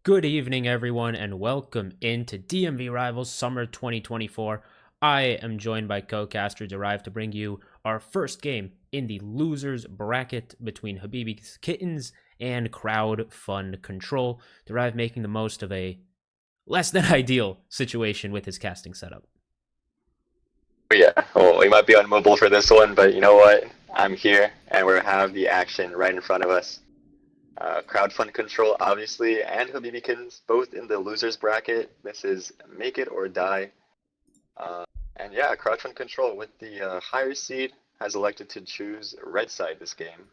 Good evening, everyone, and welcome into DMV Rivals Summer 2024. I am joined by co-caster Derive to bring you our first game in the losers bracket between Habibi's Kittens and Crowd Fund Control. Derive making the most of a less than ideal situation with his casting setup. Yeah, well, we might be on mobile for this one, but you know what? I'm here, and we have the action right in front of us. Crowdfund Control, obviously, and Habibikins, both in the losers bracket. This is make it or die. And yeah, Crowdfund Control with the higher seed has elected to choose red side this game.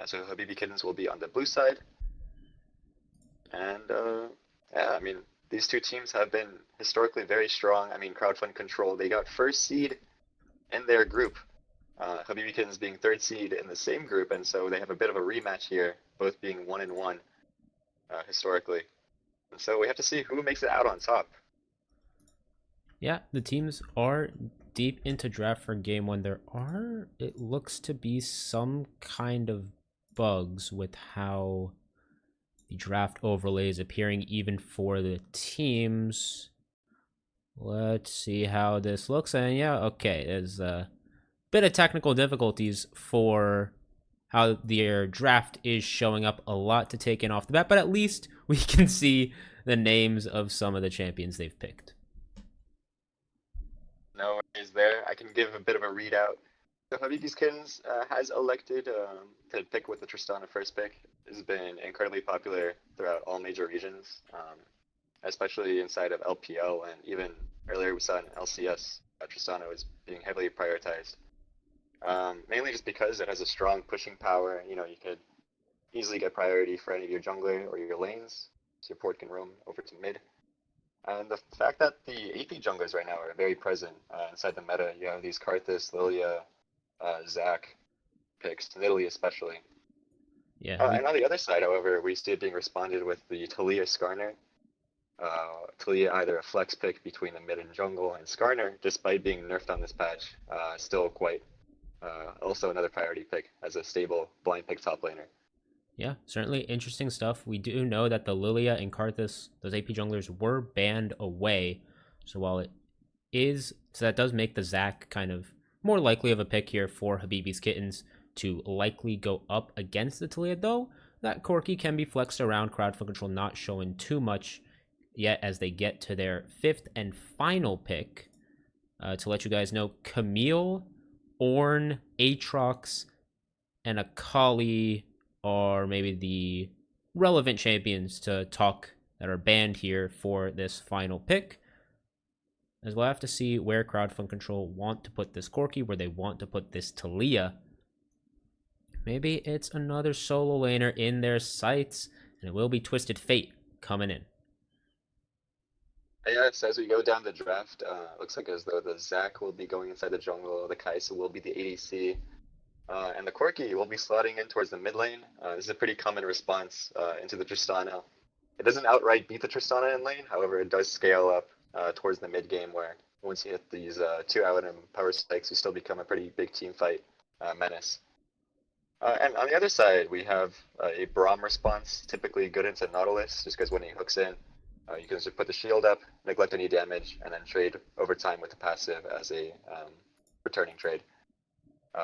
So Habibikins will be on the blue side. And yeah, I mean, these two teams have been historically very strong. I mean, Crowdfund Control, they got first seed in their group. Habibikins being third seed in the same group, and so they have a bit of a rematch here, both being 1-1 historically. And so we have to see who makes it out on top. Yeah, the teams are deep into draft for game one. It looks to be some kind of bugs with how the draft overlay is appearing even for the teams. Let's see how this looks. And yeah, okay, there's a bit of technical difficulties for how their draft is showing up. A lot to take in off the bat, but at least we can see the names of some of the champions they've picked. No worries there. I can give a bit of a readout. So Habibikins has elected to pick with the Tristana first pick. This has been incredibly popular throughout all major regions, especially inside of LPL, and even earlier we saw in LCS, Tristana was being heavily prioritized. Mainly just because it has a strong pushing power. You know, you could easily get priority for any of your jungler or your lanes. Support can roam over to mid. And the fact that the AP junglers right now are very present inside the meta. You have these Karthus, Lilia, Zac picks, Nidalee especially. Yeah, And on the other side, however, we see it being responded with the Talia Skarner. Talia either a flex pick between the mid and jungle, and Skarner, despite being nerfed on this patch, still quite also another priority pick as a stable blind pick top laner. Yeah, certainly interesting stuff. We do know that the Lilia and Karthus, those AP junglers, were banned away. So while it is, so that does make the Zac kind of more likely of a pick here for Habibi's Kittens to likely go up against the Talia, though that Corki can be flexed around. Crowdfund Control not showing too much yet as they get to their fifth and final pick. To let you guys know, Camille, Ornn, Aatrox, and Akali are maybe the relevant champions to talk that are banned here for this final pick. As we'll have to see where Crowdfund Control want to put this Corki, where they want to put this Talia. Maybe it's another solo laner in their sights, and it will be Twisted Fate coming in. Yes, as we go down the draft, looks like as though the Zac will be going inside the jungle, the Kai'Sa will be the ADC, and the Corki will be slotting in towards the mid lane. This is a pretty common response into the Tristana. It doesn't outright beat the Tristana in lane, however, it does scale up towards the mid game where once you hit these 2 item power spikes, you still become a pretty big team fight menace. And on the other side, we have a Braum response, typically good into Nautilus, just because when he hooks in, you can just put the shield up, neglect any damage, and then trade over time with the passive as a returning trade.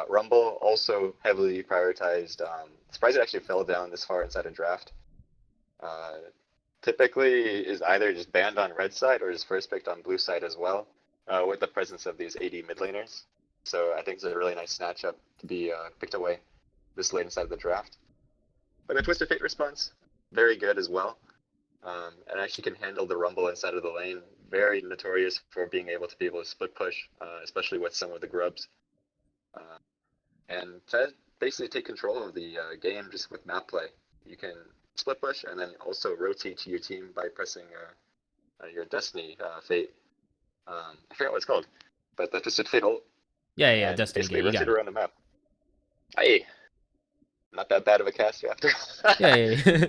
Rumble also heavily prioritized. Surprised it actually fell down this far inside a draft. Typically is either just banned on red side or is first picked on blue side as well, with the presence of these AD mid laners. So I think it's a really nice snatch up to be picked away this late inside of the draft. But the Twisted Fate response, very good as well. And actually can handle the Rumble inside of the lane. Very notorious for being able to split push, especially with some of the grubs. And to basically take control of the game just with map play. You can split push and then also rotate to your team by pressing your Destiny Fate. I forgot what it's called, but the Twisted Fate ult. Yeah, And Destiny basically Gate, you got rotate it. around the map. Hey, not that bad of a caster after. Yeah.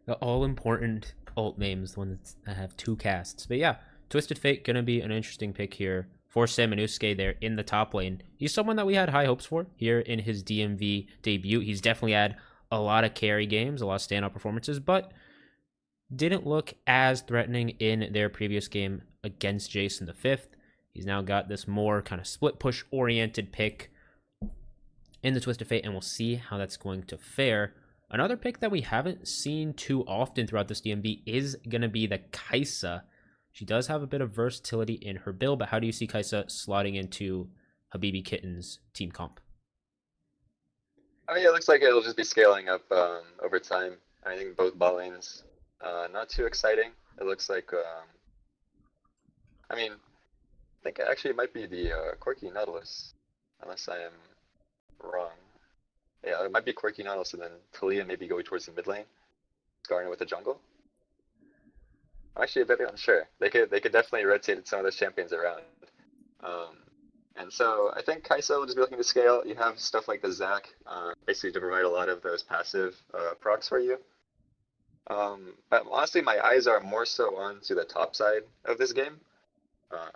The all-important ult names, the ones that have two casts. But yeah, Twisted Fate gonna be an interesting pick here for Samanusuke there in the top lane. He's someone that we had high hopes for here in his DMV debut. He's definitely had a lot of carry games, a lot of standout performances, but didn't look as threatening in their previous game against Jason the Fifth. He's now got this more kind of split push oriented pick in the Twisted Fate, and we'll see how that's going to fare. Another pick that we haven't seen too often throughout this DMV is going to be the Kaisa. She does have a bit of versatility in her build, but how do you see Kaisa slotting into Habibi Kitten's team comp? I mean, it looks like it'll just be scaling up over time. I think both bot lanes, not too exciting. It looks like, I mean, I think actually it might be the Quirky Nautilus, unless I am wrong. Yeah, it might be Quirky Nautilus, and then Talia maybe going towards the mid lane, Garnet with the jungle. I'm actually a bit unsure. They could definitely rotate some of those champions around. Um, and so I think Kai'Sa will just be looking to scale. You have stuff like the Zac, basically to provide a lot of those passive procs for you. But honestly, my eyes are more so on to the top side of this game.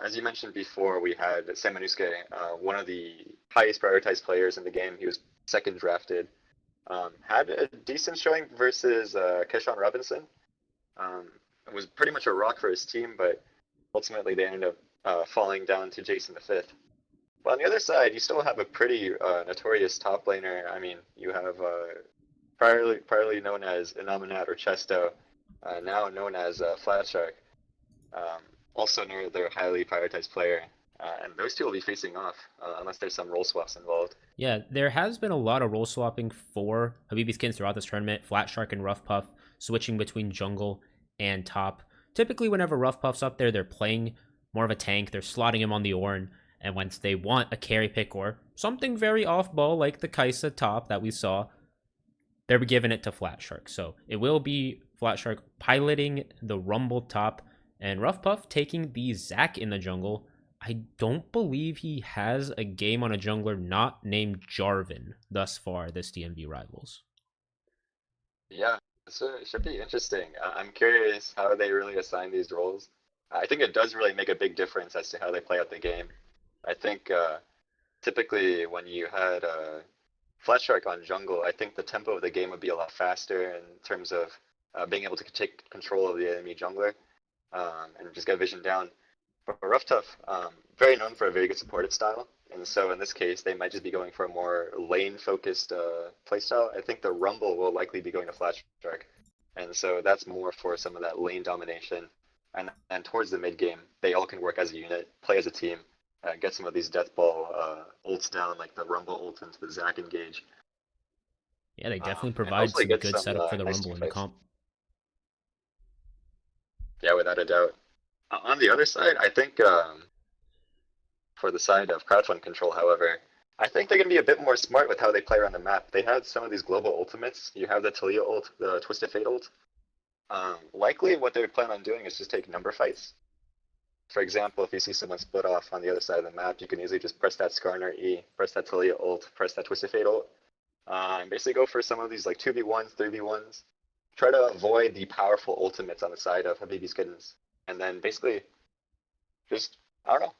As you mentioned before, we had Samanusuke, one of the highest prioritized players in the game. He was second drafted. Had a decent showing versus Keshawn Robinson. It was pretty much a rock for his team, but ultimately they ended up falling down to Jason the Fifth. But on the other side, you still have a pretty notorious top laner. I mean, you have priorly known as Inaminat or Chesto, now known as Flatshark. Also their highly prioritized player. And those two will be facing off unless there's some role swaps involved. Yeah, there has been a lot of role swapping for Habibi's Skins throughout this tournament. Flat Shark and Rough Puff switching between jungle and top. Typically, whenever Rough Puff's up there, they're playing more of a tank. They're slotting him on the Ornn. And once they want a carry pick or something very off ball like the Kaisa top that we saw, they're giving it to Flat Shark. So it will be Flat Shark piloting the Rumble top and Rough Puff taking the Zac in the jungle. I don't believe he has a game on a jungler not named Jarvan thus far this DMV Rivals. Yeah, so it should be interesting. I'm curious how they really assign these roles. I think it does really make a big difference as to how they play out the game. I think typically when you had Flash Shark on jungle, I think the tempo of the game would be a lot faster in terms of being able to take control of the enemy jungler and just get vision down. But Rough Tough, very known for a very good supportive style, and so in this case, they might just be going for a more lane-focused playstyle. I think the Rumble will likely be going to Flash Shark, and so that's more for some of that lane domination. And towards the mid game, they all can work as a unit, play as a team, get some of these death ball ults down, like the Rumble ult into the Zac engage. Yeah, they definitely And provide hopefully some get good some setup for the nice Rumble team in the fights. comp. Yeah, without a doubt. On the other side, I think for the side of crowdfund control, however, I think they're going to be a bit more smart with how they play around the map. They had some of these global ultimates. You have the Talia ult, the Twisted Fate ult. Likely what they would plan on doing is just take number fights. For example, if you see someone split off on the other side of the map, you can easily just press that Skarner E, press that Talia ult, press that Twisted Fate ult, and basically go for some of these like 2v1s, 3v1s. Try to avoid the powerful ultimates on the side of Habibi's Kittens. And then basically just, I don't know,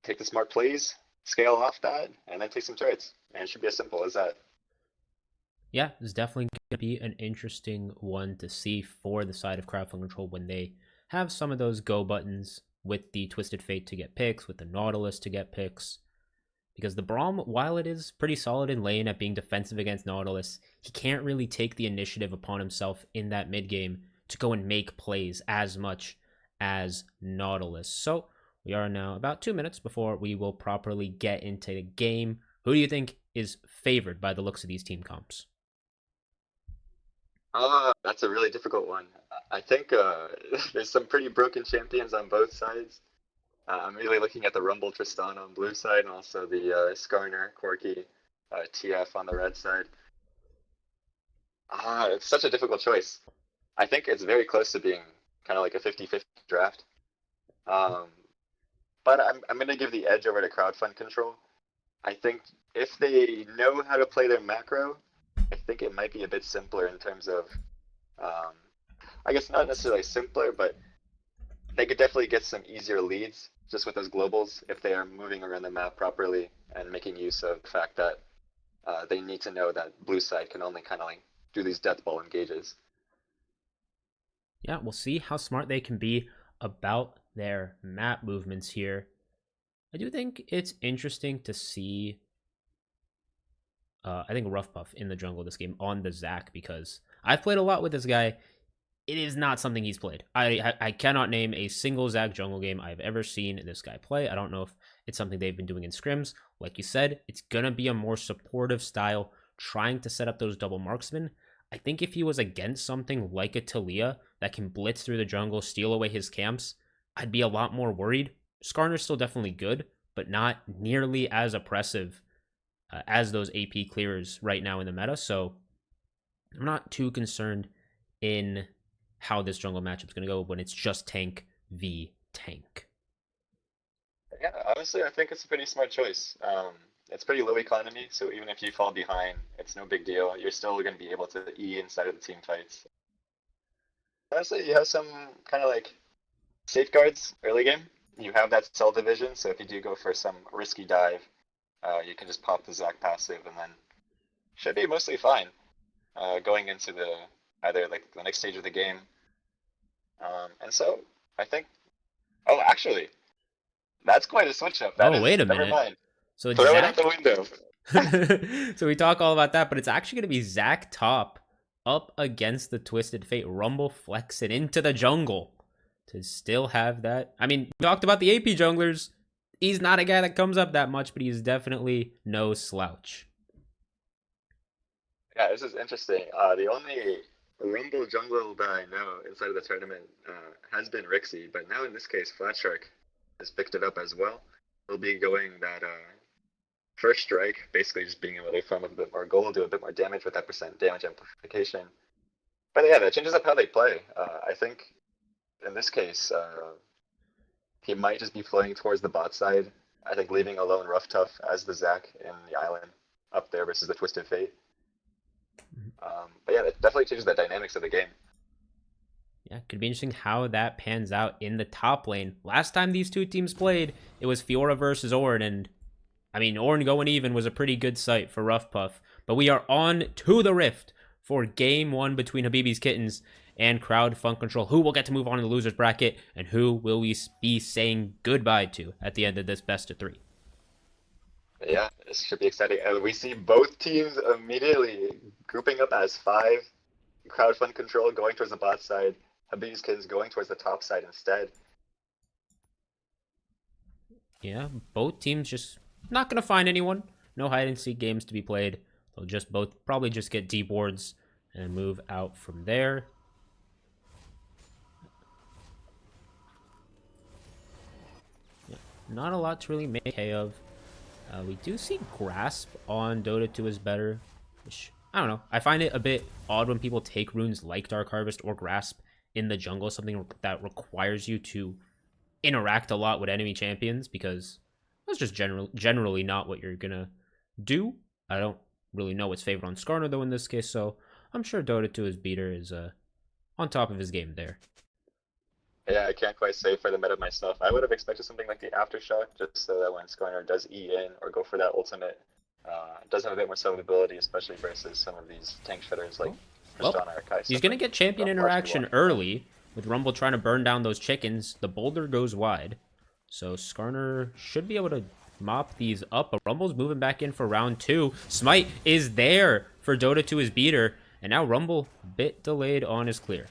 take the smart plays, scale off that, and then take some turrets. And it should be as simple as that. Yeah, it's definitely going to be an interesting one to see for the side of crowdfund control when they have some of those go buttons with the Twisted Fate to get picks, with the Nautilus to get picks. Because the Braum, while it is pretty solid in lane at being defensive against Nautilus, he can't really take the initiative upon himself in that mid game to go and make plays as much as Nautilus. So we are now about 2 minutes before we will properly get into the game. Who do you think is favored by the looks of these team comps? That's a really difficult one. I think there's some pretty broken champions on both sides. I'm really looking at the Rumble Tristan on blue side and also the Skarner, Corki, TF on the red side. It's such a difficult choice. I think it's very close to being kind of like a 50-50 draft. Um, but I'm going to give the edge over to crowdfund control. I think if they know how to play their macro, I think it might be a bit simpler in terms of, um, I guess not necessarily simpler, but they could definitely get some easier leads just with those globals if they are moving around the map properly and making use of the fact that they need to know that blue side can only kind of like do these death ball engages. Yeah, we'll see how smart they can be about their map movements here. I do think it's interesting to see I think Rough Puff in the jungle this game on the Zac because I've played a lot with this guy. It is not something he's played. I cannot name a single Zac jungle game I've ever seen this guy play. I don't know if it's something they've been doing in scrims. Like you said, it's gonna be a more supportive style, trying to set up those double marksmen. I think if he was against something like a Talia that can blitz through the jungle, steal away his camps, I'd be a lot more worried. Skarner's still definitely good, but not nearly as oppressive as those AP clearers right now in the meta. So I'm not too concerned in how this jungle matchup's going to go when it's just tank v tank. Yeah, honestly, I think it's a pretty smart choice. It's pretty low economy, so even if you fall behind, it's no big deal. You're still going to be able to E inside of the team fights. Honestly, you have some kind of like safeguards early game. You have that cell division, so if you do go for some risky dive, you can just pop the Zac passive and then should be mostly fine going into the either like the next stage of the game. And so I think, oh, actually, that's quite a switch up. That Oh, is, wait a never minute. mind. So it's Throw it out Zac. the window. So we talk all about that, but it's actually going to be Zac top up against the Twisted Fate. Rumble flexing into the jungle to still have that. I mean, we talked about the AP junglers. He's not a guy that comes up that much, but he's definitely no slouch. Yeah, this is interesting. The only Rumble jungle that I know inside of the tournament has been Rixie, but now in this case, Flatshark has picked it up as well. He'll be going that first strike, basically just being able to farm a bit more gold, do a bit more damage with that percent damage amplification. But yeah, that changes up how they play. I think in this case, he might just be floating towards the bot side. I think leaving alone Rough Tough as the Zac in the island up there versus the Twisted Fate. But yeah, it definitely changes the dynamics of the game. Yeah, could be interesting how that pans out in the top lane. Last time these two teams played, it was Fiora versus Ornn, and I mean, Ornn going even was a pretty good sight for Rough Puff. But we are on to the Rift for game one between Habibi's Kittens and Crowd Funk Control. Who will get to move on in the losers bracket, and who will we be saying goodbye to at the end of this best of three? Yeah, this should be exciting. And we see both teams immediately grouping up as five. Crowdfund Control going towards the bot side. Habib's Kids going towards the top side instead. Yeah, both teams just not going to find anyone. No hide and seek games to be played. They'll just both probably just get deep wards and move out from there. Yeah, not a lot to really make hay of. We do see Grasp on Dota 2 is better, which, I don't know. I find it a bit odd when people take runes like Dark Harvest or Grasp in the jungle, something that requires you to interact a lot with enemy champions, because that's just generally not what you're going to do. I don't really know what's favored on Skarner, though, in this case, so I'm sure Dota 2's beater is on top of his game there. Yeah, I can't quite say for the meta myself. I would have expected something like the Aftershock, just so that when Skarner does E in or go for that ultimate, it does have a bit more survivability, especially versus some of these tank shitters like Tristana or Kai. He's going to get champion interaction early with Rumble trying to burn down those chickens. The boulder goes wide, so Skarner should be able to mop these up, but Rumble's moving back in for round two. Smite is there for Dota 2's beater, and now Rumble a bit delayed on his clear.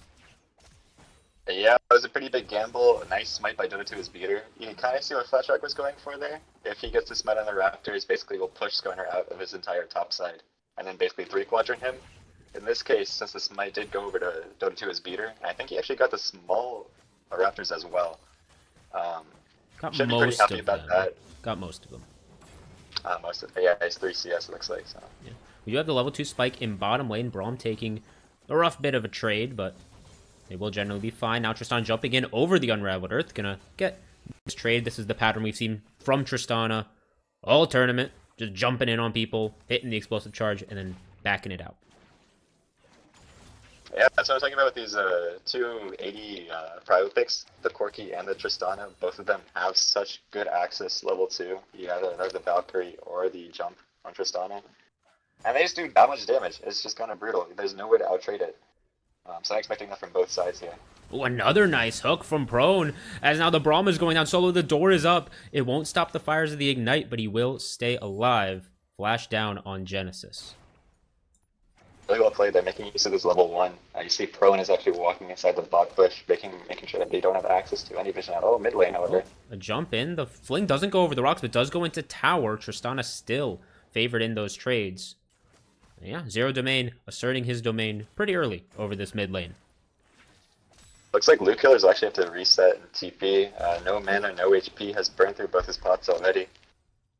Yeah, it was a pretty big gamble. A nice smite by Dota 2's beater. You can kind of see what Flatshark was going for there. If he gets the smite on the Raptors, basically will push Skarner out of his entire top side, and then basically 3-quadrant him. In this case, since the smite did go over to Dota 2's beater, I think he actually got the small Raptors as well. Should be pretty happy about that. Got most of them. Most of it. Yeah, it's 3 CS, it looks like. So. Yeah. We do have the level 2 spike in bottom lane. Braum taking a rough bit of a trade, but they will generally be fine. Now Tristana jumping in over the Unraveled Earth. Gonna get this trade. This is the pattern we've seen from Tristana all tournament. Just jumping in on people, hitting the explosive charge, and then backing it out. Yeah, that's what I was talking about with these two 80 private picks, the Corki and the Tristana. Both of them have such good access level 2. You either have the Valkyrie or the jump on Tristana. And they just do that much damage. It's just kind of brutal. There's no way to outtrade it. So I'm expecting that from both sides here. Oh, another nice hook from Prone. As now the Braum is going down. Solo, the door is up. It won't stop the fires of the Ignite, but he will stay alive. Flash down on Genesis. Really well played there, making use of this level 1. You see Prone is actually walking inside the bot bush, making sure that they don't have access to any vision at all. Mid lane, however. A jump in. The fling doesn't go over the rocks, but does go into tower. Tristana still favored in those trades. Yeah, Zero Domain asserting his domain pretty early over this mid lane. Looks like Loot Killers will actually have to reset and TP. No mana, no HP, has burned through both his pots already.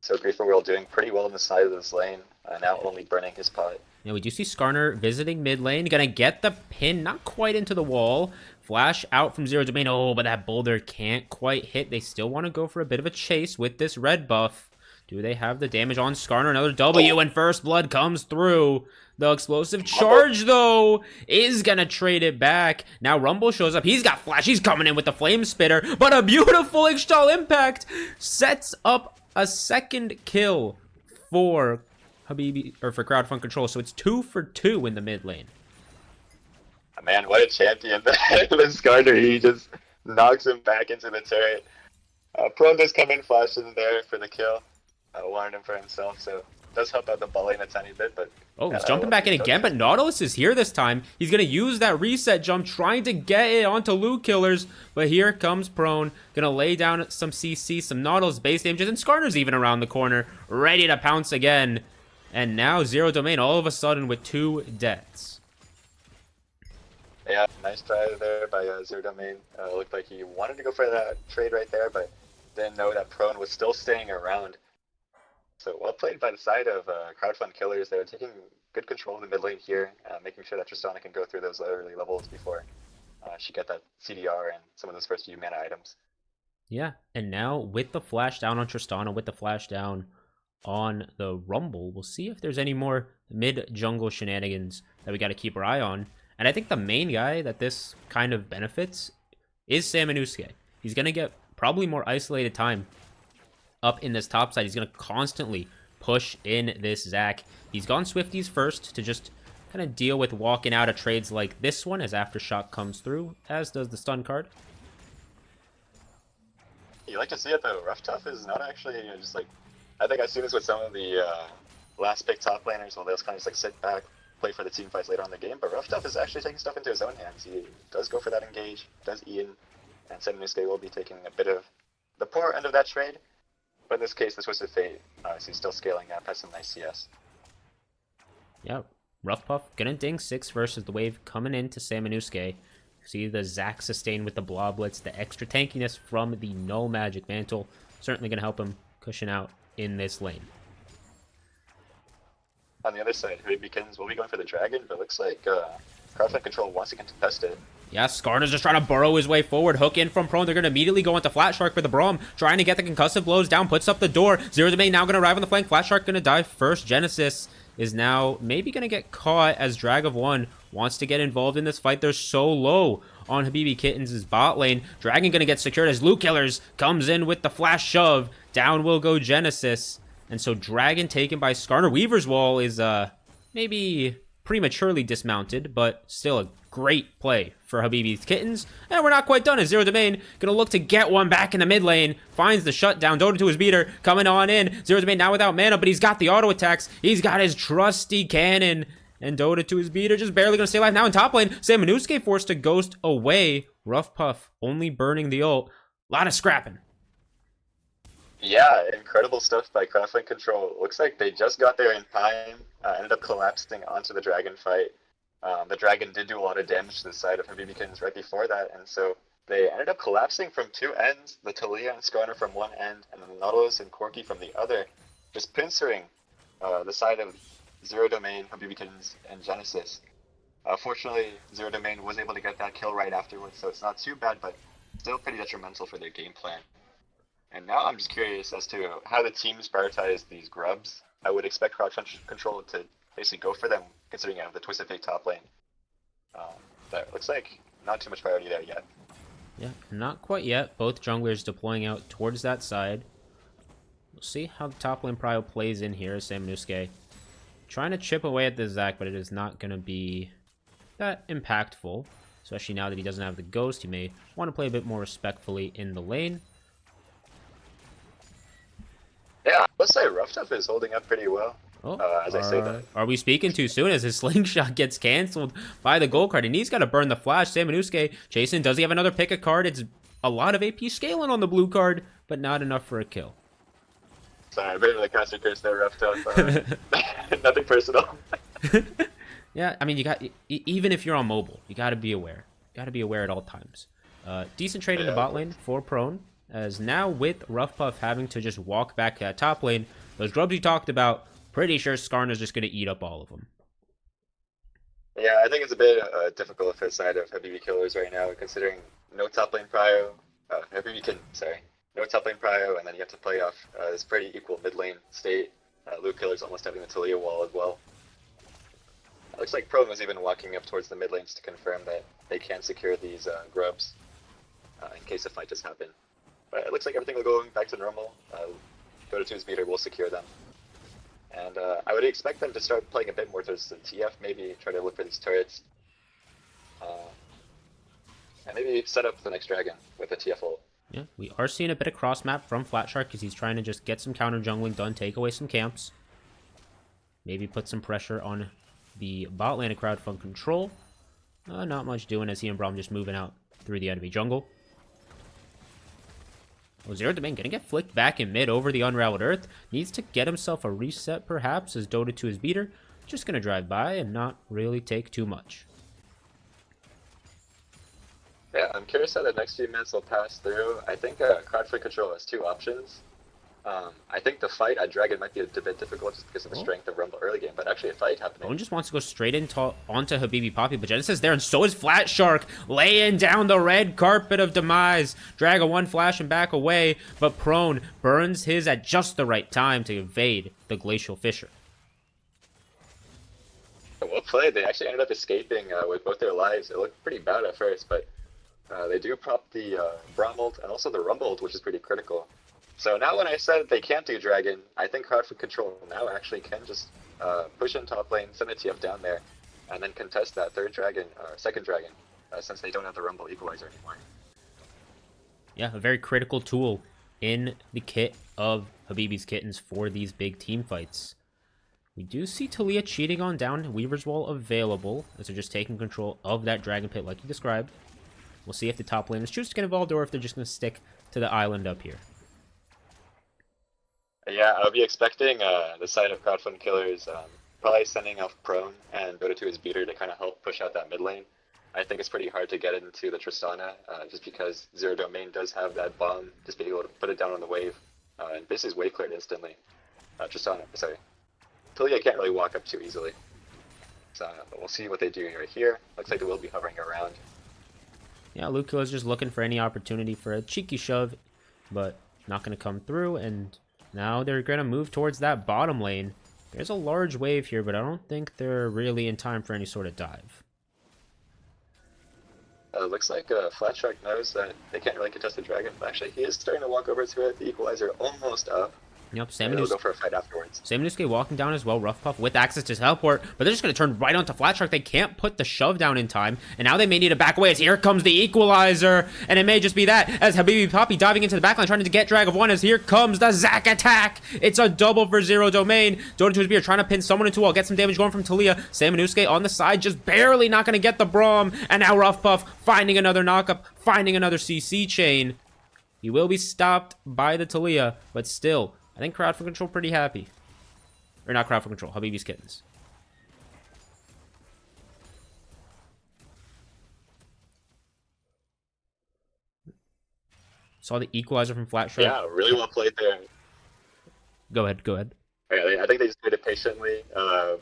So Griefer World doing pretty well on the side of this lane, now only burning his pot. Yeah, we do see Skarner visiting mid lane. Gonna get the pin, not quite into the wall. Flash out from Zero Domain. Oh, but that boulder can't quite hit. They still want to go for a bit of a chase with this red buff. Do they have the damage on Skarner? Another W, and First Blood comes through. The explosive charge, though, is gonna trade it back. Now Rumble shows up. He's got Flash. He's coming in with the Flame Spitter. But a beautiful Ixtal Impact sets up a second kill for Habibi, or for Crowdfund Control. So it's 2 for 2 in the mid lane. Man, what a champion. The Skarner, he just knocks him back into the turret. Prone does come in, flashes in there for the kill. Wanted him for himself, so does help out the ball lane a tiny bit, but... Oh, he's jumping back in again, but Nautilus is here this time. He's going to use that reset jump, trying to get it onto Loot Killers, but here comes Prone. Going to lay down some CC, some Nautilus base damages, and Skarner's even around the corner, ready to pounce again. And now Zero Domain all of a sudden with 2 deaths. Yeah, nice try there by Zero Domain. Looked like he wanted to go for that trade right there, but didn't know that Prone was still staying around. So well played by the side of Crowdfund Killers. They're taking good control of the mid lane here, making sure that Tristana can go through those early levels before she get that CDR and some of those first few mana items. Yeah, and now with the flash down on Tristana, with the flash down on the Rumble, we'll see if there's any more mid-jungle shenanigans that we got to keep our eye on. And I think the main guy that this kind of benefits is Samanusuke. He's going to get probably more isolated time up in this top side. He's going to constantly push in this Zac. He's gone Swifties first to just kind of deal with walking out of trades like this one as Aftershock comes through, as does the stun card. You like to see it though. Rough Tough is not actually just like... I think I've seen this with some of the last pick top laners. Well, they'll kind of just like sit back, play for the team fights later on in the game. But Rough Tough is actually taking stuff into his own hands. He does go for that engage, does Ian, and Samanusuke will be taking a bit of the poor end of that trade. But in this case, the Twisted Fate, so he's still scaling up, has some nice CS. Yeah, Rough Puff gonna ding 6 versus the wave coming into Samanusuke. See the Zac sustain with the Bloblets, the extra tankiness from the Null Magic Mantle. Certainly gonna help him cushion out in this lane. On the other side, Hibikins will be going for the Dragon, but it looks like Crowdfund Control wants to contest it. Yeah, Skarner's just trying to burrow his way forward. Hook in from Prone. They're going to immediately go into Flat Shark for the Braum. Trying to get the concussive blows down. Puts up the door. Zero Domain now going to arrive on the flank. Flat Shark going to die first. Genesis is now maybe going to get caught as Drag of One wants to get involved in this fight. They're so low on Habibi Kittens' bot lane. Dragon going to get secured as Loot Killers comes in with the flash shove. Down will go Genesis. And so Dragon taken by Skarner. Weaver's Wall is maybe prematurely dismounted, but still a great play for Habibi's Kittens. And we're not quite done as Zero Domain gonna look to get one back in the mid lane. Finds the shutdown. Dota to his beater. Coming on in. Zero Domain now without mana, but he's got the auto attacks. He's got his trusty cannon. And Dota to his beater, just barely gonna stay alive. Now in top lane, Samanusuke forced to ghost away. Rough Puff only burning the ult. A lot of scrapping. Yeah, incredible stuff by Crowdfund Control. Looks like they just got there in time. Ended up collapsing onto the Dragon fight. The Dragon did do a lot of damage to the side of Hibikins right before that, and so they ended up collapsing from 2 ends. The Talia and Skarner from one end, and the Nautilus and Corki from the other. Just pincering the side of Zero Domain, Hibikins, and Genesis. Fortunately, Zero Domain was able to get that kill right afterwards, so it's not too bad, but still pretty detrimental for their game plan. And now I'm just curious as to how the teams prioritize these grubs. I would expect Crowdfund Control to basically go for them, considering you have the Twisted Fate top lane. That looks like not too much priority there yet. Yeah, not quite yet. Both junglers deploying out towards that side. We'll see how the top lane prio plays in here as Samanusuke trying to chip away at the Zac, but it is not going to be that impactful, especially now that he doesn't have the ghost. He may want to play a bit more respectfully in the lane. Yeah, let's say Rough Tough is holding up pretty well. Oh, As I say that. are we speaking too soon as his slingshot gets canceled by the gold card? And he's got to burn the flash. Salmonusuke chasing. Does he have another pick a card? It's a lot of AP scaling on the blue card, but not enough for a kill. Sorry, I barely cast your curse there, Rough Tough. Nothing personal. Yeah, I mean, you got even if you're on mobile, you got to be aware. You got to be aware at all times. Decent trade in the bot lane for Prone, as now with Rough Puff having to just walk back at top lane, those grubs you talked about, pretty sure Skarna's just going to eat up all of them. Yeah, I think it's a bit difficult for the side of Habibi killers right now, considering no top lane prio. No top lane prio, and then you have to play off this pretty equal mid lane state. Luke killer's almost having the Talia wall as well. Looks like Prone was even walking up towards the mid lanes to confirm that they can secure these grubs in case a fight does happen. But it looks like everything will go back to normal. Dota 2's meter will secure them. And I would expect them to start playing a bit more towards the TF, maybe try to look for these turrets. And maybe set up the next dragon with a TF ult. Yeah, we are seeing a bit of cross map from Flatshark because he's trying to just get some counter jungling done, take away some camps. Maybe put some pressure on the bot lane of Crowdfund Control. Not much doing as he and Braum just moving out through the enemy jungle. Oh, Zero Domain gonna get flicked back in mid over the Unraveled Earth. Needs to get himself a reset perhaps as Dota 2 is beater. Just gonna drive by and not really take too much. Yeah, I'm curious how the next few minutes will pass through. I think Crowdfund Control has two options. I think the fight at Dragon might be a bit difficult just because of the strength of Rumble early game, but actually a fight happening. Bone just wants to go straight onto Habibi Poppy, but Genesis is there, and so is Flatshark, laying down the red carpet of demise. Dragon one flash and back away, but Prone burns his at just the right time to evade the Glacial Fissure. Well played. They actually ended up escaping with both their lives. It looked pretty bad at first, but they do prop the Braum ult and also the Rumble ult, which is pretty critical. So now when I said they can't do Dragon, I think Crowdfund Control now actually can just push in top lane, send a TF down there, and then contest that second dragon, since they don't have the Rumble Equalizer anymore. Yeah, a very critical tool in the kit of Habibi's Kittens for these big team fights. We do see Talia cheating on down Weaver's Wall available, as they're just taking control of that Dragon Pit like you described. We'll see if the top laners choose to get involved or if they're just going to stick to the island up here. Yeah, I'll be expecting the side of Crowdfund Killers probably sending off Prone and Dota 2 as beater to kind of help push out that mid lane. I think it's pretty hard to get into the Tristana just because Zero Domain does have that bomb, just being able to put it down on the wave. And this is wave cleared instantly. Talia can't really walk up too easily. So we'll see what they do right here. Looks like they will be hovering around. Yeah, Luke is just looking for any opportunity for a cheeky shove, but not going to come through, and now they're going to move towards that bottom lane. There's a large wave here, but I don't think they're really in time for any sort of dive. Looks like Flatshark knows that they can't really contest the dragon, but actually he is starting to walk over to it. The Equalizer almost up. Yep, They'll go for a fight afterwards. Salmonusuke walking down as well, Rough Puff with access to teleport, but they're just going to turn right onto Flatshark. They can't put the shove down in time, and now they may need to back away as here comes the Equalizer, and it may just be that as Habibi Poppy diving into the backline trying to get drag of one as here comes the Zac attack. It's a double for Zero Domain. Dota 2's Beer trying to pin someone into a wall, get some damage going from Talia. Salmonusuke on the side, just barely not going to get the Braum, and now Rough Puff finding another knockup, finding another CC chain. He will be stopped by the Talia, but still, I think Crowdfund Control pretty happy. Or not Crowdfund Control, Habibi's Kittens. Saw the Equalizer from Flatshark. Yeah, really well played there. Go ahead. Yeah, I think they just played it patiently.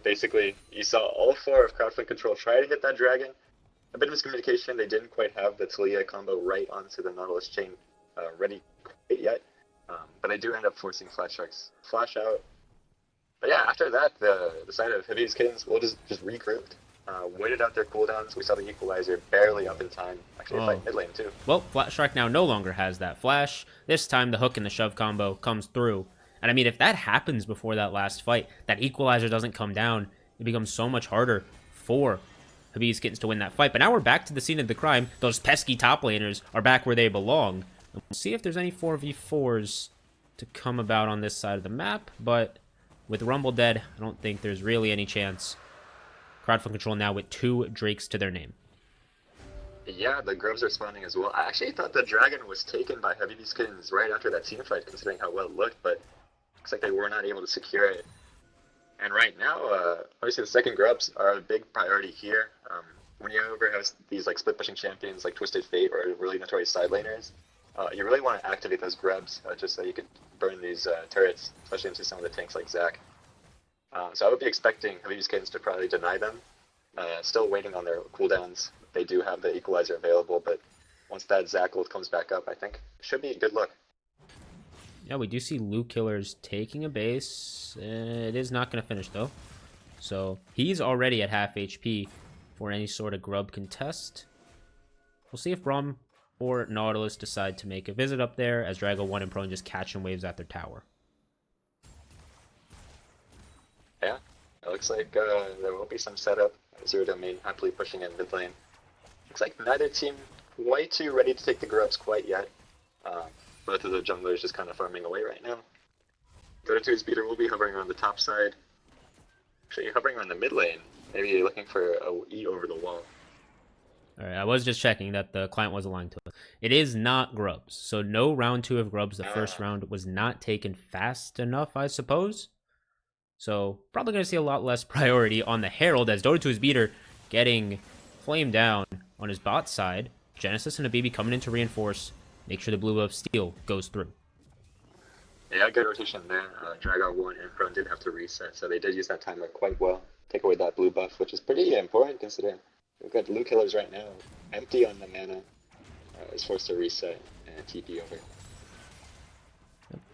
Basically, you saw all four of Crowdfund Control try to hit that dragon. A bit of miscommunication, they didn't quite have the Talia combo right onto the Nautilus chain ready quite yet. But they do end up forcing Flatshark's flash out. But yeah, after that, the side of Habibi's Kittens will just regrouped. Waited out their cooldowns. We saw the Equalizer barely up in time. Actually, fight mid lane too. Well, Flatshark now no longer has that flash. This time, the hook and the shove combo comes through. And I mean, if that happens before that last fight, that Equalizer doesn't come down, it becomes so much harder for Habib's Kittens to win that fight. But now we're back to the scene of the crime. Those pesky top laners are back where they belong. And we'll see if there's any 4v4s to come about on this side of the map. But with Rumble dead, I don't think there's really any chance. Crowdfund Control now with 2 Drakes to their name. Yeah, the Grubs are spawning as well. I actually thought the Dragon was taken by Habib's Kittens right after that team fight, considering how well it looked, but looks like they were not able to secure it. And right now, obviously the second Grubs are a big priority here. When you ever have these like split pushing champions like Twisted Fate or really notorious side laners, you really want to activate those Grubs just so you can burn these turrets, especially into some of the tanks like Zac. So I would be expecting Habib's Kittens to probably deny them. Still waiting on their cooldowns. They do have the equalizer available, but once that Zac ult comes back up, I think it should be a good look. Yeah, we do see Luke Killers taking a base. It is not going to finish, though. So he's already at half HP for any sort of grub contest. We'll see if Braum or Nautilus decide to make a visit up there, as Drago 1 and Prone just catching waves at their tower. Yeah, it looks like there will be some setup. Zero Domain happily pushing in mid lane. Looks like neither team quite too ready to take the Grubs quite yet. Both of the junglers just kind of farming away right now. Dota2's Beater will be hovering on the top side. Actually, hovering on the mid lane. Maybe looking for a E over the wall. Alright, I was just checking that the client was aligned to it. It is not Grubs. So no round 2 of Grubs. The first round was not taken fast enough, I suppose. So probably going to see a lot less priority on the Herald, as Dota2's Beater getting flamed down on his bot side. Genesis and Habibi coming in to reinforce. Make sure the blue buff steal goes through. Yeah, good rotation there. Dragon 1 and Prone did have to reset, so they did use that timer quite well. Take away that blue buff, which is pretty important considering we've got blue killers right now. Empty on the mana. Is forced to reset and TP over.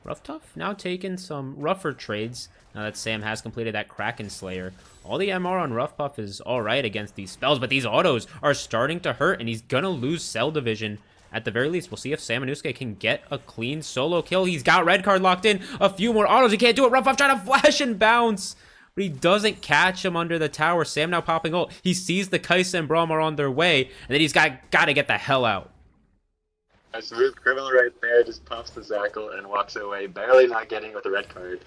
Rough Tough now taking some rougher trades now that Sam has completed that Kraken Slayer. All the MR on Rough Puff is alright against these spells, but these autos are starting to hurt, and he's gonna lose Cell Division at the very least. We'll see if Sam Anusuke can get a clean solo kill. He's got red card locked in. A few more autos. He can't do it. Rough Puff trying to flash and bounce, but he doesn't catch him under the tower. Sam now popping ult. He sees the Kai'Sa and Braum are on their way, and then he's got to get the hell out. A smooth criminal right there, just pops the Zac ult and walks away, barely not getting with the red card.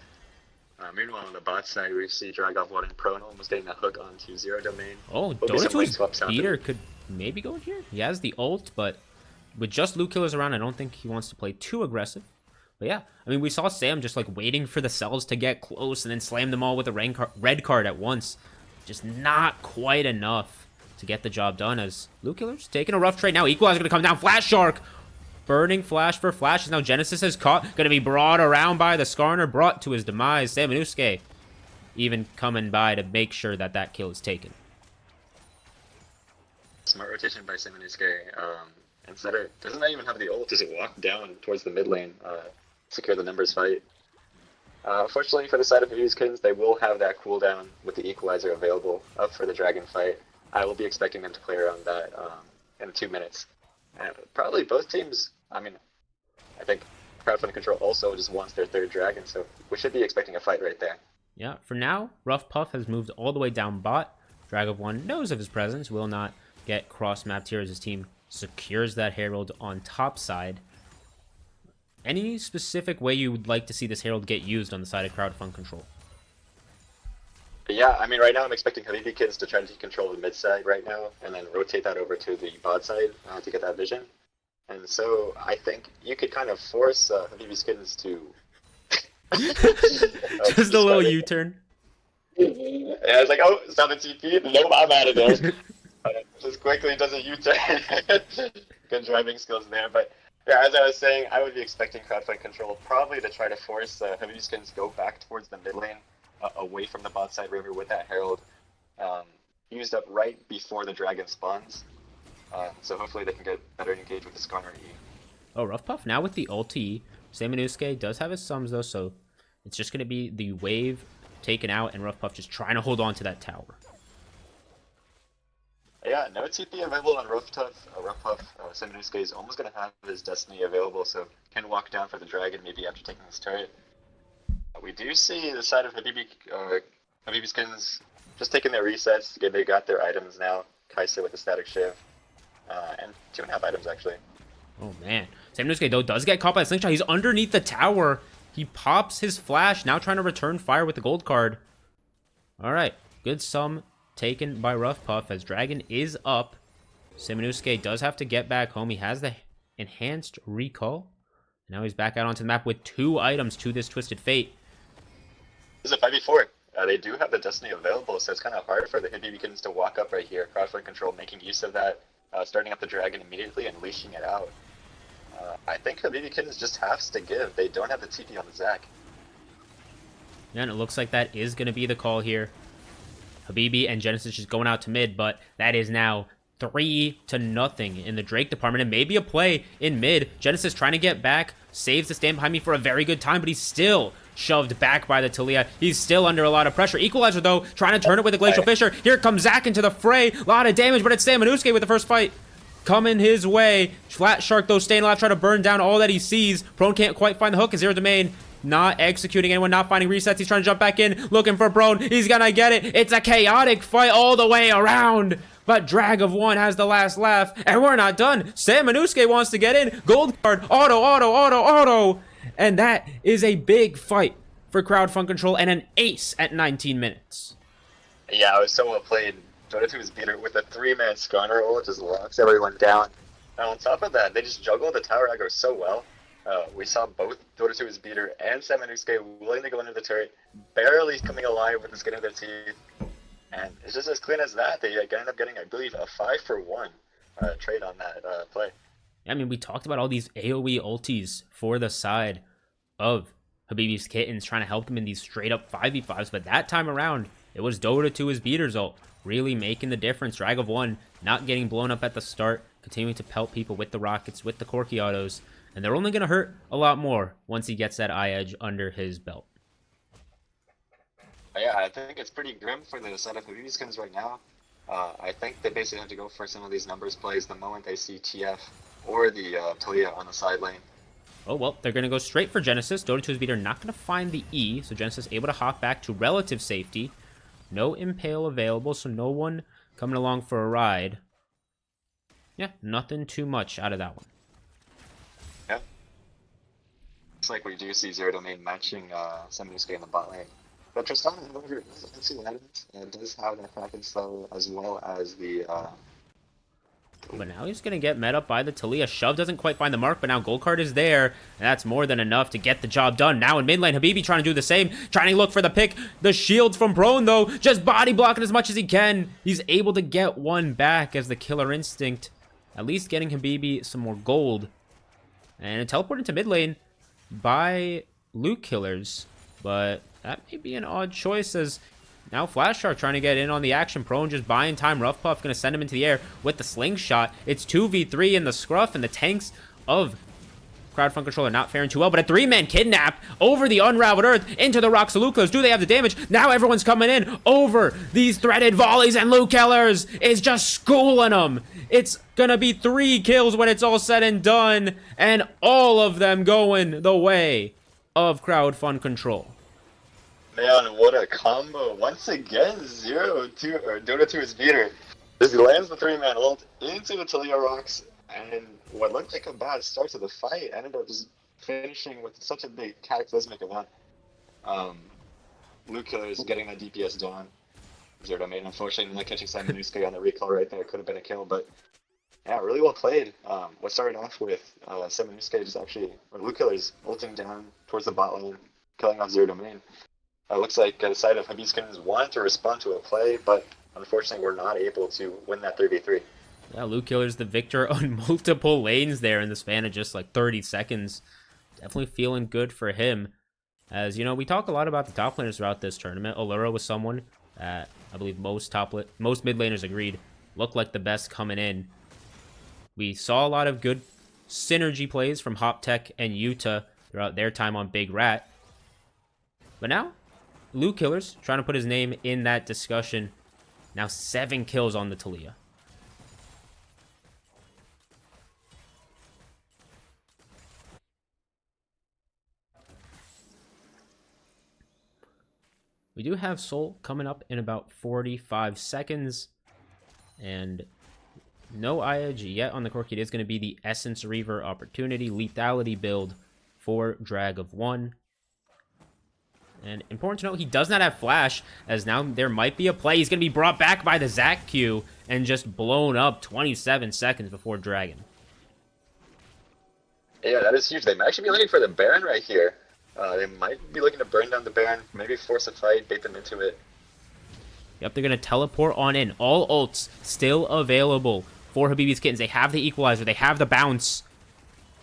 Meanwhile, on the bot side, we see Dragov 1 and Prone almost getting that hook onto Zero Domain. Oh, Dota2's Beater could maybe go in here. He has the ult, but with just Luke Killers around, I don't think he wants to play too aggressive. But yeah, I mean, we saw Sam just like waiting for the cells to get close and then slam them all with a red card at once. Just not quite enough to get the job done, as Luke Killers taking a rough trade. Now Equalizer going to come down. Flash Shark! Burning Flash for Flashes. Now Genesis is caught. Going to be brought around by the Skarner, brought to his demise. Sam Anusuke even coming by to make sure that that kill is taken. Smart rotation by Sam Anusuke. Instead of, doesn't that even have the ult? Does it walk down towards the mid lane, secure the numbers fight? Fortunately for the side of Habib's Kittens, they will have that cooldown with the Equalizer available up for the Dragon fight. I will be expecting them to play around that in 2 minutes. And probably both teams, I mean, I think Crowdfund Control also just wants their third Dragon, so we should be expecting a fight right there. Yeah, for now, Rough Puff has moved all the way down bot. Dragov 1 knows of his presence, will not get cross-mapped here as his team secures that Herald on top side. Any specific way you would like to see this Herald get used on the side of Crowdfund Control? Yeah, I mean, right now I'm expecting Habibi Kittens to try to take control of the mid side right now, and then rotate that over to the bot side to get that vision. And so I think you could kind of force Habibi's Kittens to... Just a little U-turn. Yeah, it's like, oh, it's not the TP? Nope, I'm out of there. Just quickly does a U-turn. Good driving skills there, but yeah, as I was saying, I would be expecting Crowdfund Control probably to try to force Habibi's Kittens to go back towards the mid lane, away from the bot side river with that Herald used up right before the Dragon spawns. So hopefully they can get better engaged with the Skarner E. Oh, Rough Puff now with the ulti. Sam Anusuke does have his sums though, so it's just going to be the wave taken out and Rough Puff just trying to hold on to that tower. Yeah, no TP available on Rough Puff. Sam Anusuke is almost going to have his Destiny available, so can walk down for the Dragon maybe after taking this turret. We do see the side of Habib's Kittens just taking their resets. They got their items now. Kaisa with the static shiv, and 2.5 items actually. Oh, man. Saminusuke, though, does get caught by a slingshot. He's underneath the tower. He pops his flash, now trying to return fire with the gold card. All right. Good sum taken by Rough Puff as Dragon is up. Saminusuke does have to get back home. He has the enhanced recall. Now he's back out onto the map with 2 items to this Twisted Fate. This is a 5v4. They do have the Destiny available, so it's kind of hard for the Hibibikins to walk up right here. Crowdfund control making use of that, starting up the Dragon immediately and leashing it out. I think Hibibikins just has to give. They don't have the TP on the Zac. And it looks like that is going to be the call here. Habibi and Genesis just going out to mid, but that is now 3-0 in the Drake department. And maybe a play in mid. Genesis trying to get back, saves the stand behind me for a very good time, but he's still shoved back by the Taliyah. He's still under a lot of pressure. Equalizer, though, trying to turn it with a Glacial Fissure. Here comes Zac into the fray. A lot of damage, but it's Saminusuke with the first fight coming his way. Flat Shark, though, staying alive, trying to burn down all that he sees. Prone can't quite find the hook. Zero Domain not executing anyone, not finding resets. He's trying to jump back in, looking for Prone. He's gonna get it. It's a chaotic fight all the way around. But Drag of One has the last laugh, and we're not done. Saminusuke wants to get in. Gold card, auto. And that is a big fight for Crowdfund Control and an ace at 19 minutes. Yeah, it was so well played. Dota 2's beater with a 3-man Skarner roll, just locks everyone down. And on top of that, they just juggled the tower aggro so well. We saw both Dota 2's beater and Saminusuke willing to go into the turret, barely coming alive with the skin of their teeth. And it's just as clean as that. They end up getting, I believe, a 5-for-1 trade on that play. I mean, we talked about all these AoE ultis for the side of Habibi's Kittens, trying to help them in these straight-up 5v5s, but that time around, it was Dota 2's beater's ult, really making the difference. Drag of One not getting blown up at the start, continuing to pelt people with the rockets, with the Corki autos, and they're only going to hurt a lot more once he gets that eye edge under his belt. Yeah, I think it's pretty grim for the side of Hibibikins right now. I think they basically have to go for some of these numbers plays the moment they see TF or the Taliyah on the side lane. Oh, well, they're going to go straight for Genesis. Dota 2's beater not going to find the E, so Genesis able to hop back to relative safety. No Impale available, so no one coming along for a ride. Yeah, nothing too much out of that one. Yeah. Looks like we do see Zero Domain matching Saminusuke in the bot lane. But Tristan, however, let's see what happens. Does have that Kraken slow as well as the... But now he's going to get met up by the Taliyah. Shove doesn't quite find the mark, but now Gold Card is there. And that's more than enough to get the job done. Now in mid lane, Habibi trying to do the same. Trying to look for the pick. The shield from Prone, though. Just body blocking as much as he can. He's able to get one back as the Killer Instinct. At least getting Habibi some more gold. And a teleport into mid lane by Luke Killers. But that may be an odd choice as... Now Flash Shark trying to get in on the action. Prone just buying time. Rough Puff going to send him into the air with the slingshot. It's 2v3 in the scruff, and the tanks of Crowdfund Control are not faring too well. But a 3-man kidnap over the unraveled earth into the rocks of Lucas. Do they have the damage? Now everyone's coming in over these threaded volleys, and Luke Killers is just schooling them. It's going to be 3 kills when it's all said and done, and all of them going the way of Crowdfund Control. Man, what a combo. Once again, Dota 2 is beater. Just lands the 3-man ult into the Taliyah rocks, and what looked like a bad start to the fight ended up just finishing with such a big cataclysmic event. Luke Killer is getting that DPS done. Zero Domain, unfortunately, not catching Saminusuke on the recall right there. Could have been a kill, but yeah, really well played. What started off with Saminusuke just actually, or Luke Killer's ulting down towards the bot lane, killing off Zero Domain. Looks like the side of Hibibikins wanted to respond to a play, but unfortunately we're not able to win that 3v3. Yeah, Luke Killer's the victor on multiple lanes there in the span of just like 30 seconds. Definitely feeling good for him. As, you know, we talk a lot about the top laners throughout this tournament. Allura was someone that I believe most mid laners agreed looked like the best coming in. We saw a lot of good synergy plays from Hoptech and Yuta throughout their time on Big Rat. But now, Luke Killers trying to put his name in that discussion. Now 7 kills on the Taliyah. We do have Soul coming up in about 45 seconds. And no IIG yet on the Corki. It is going to be the Essence Reaver opportunity lethality build for Drag of 1. And important to note, he does not have Flash, as now there might be a play. He's going to be brought back by the Zac Q and just blown up 27 seconds before Dragon. Yeah, that is huge. They might actually be looking for the Baron right here. They might be looking to burn down the Baron, maybe force a fight, bait them into it. Yep, they're going to teleport on in. All ults still available for Habibi's Kittens. They have the equalizer. They have the bounce.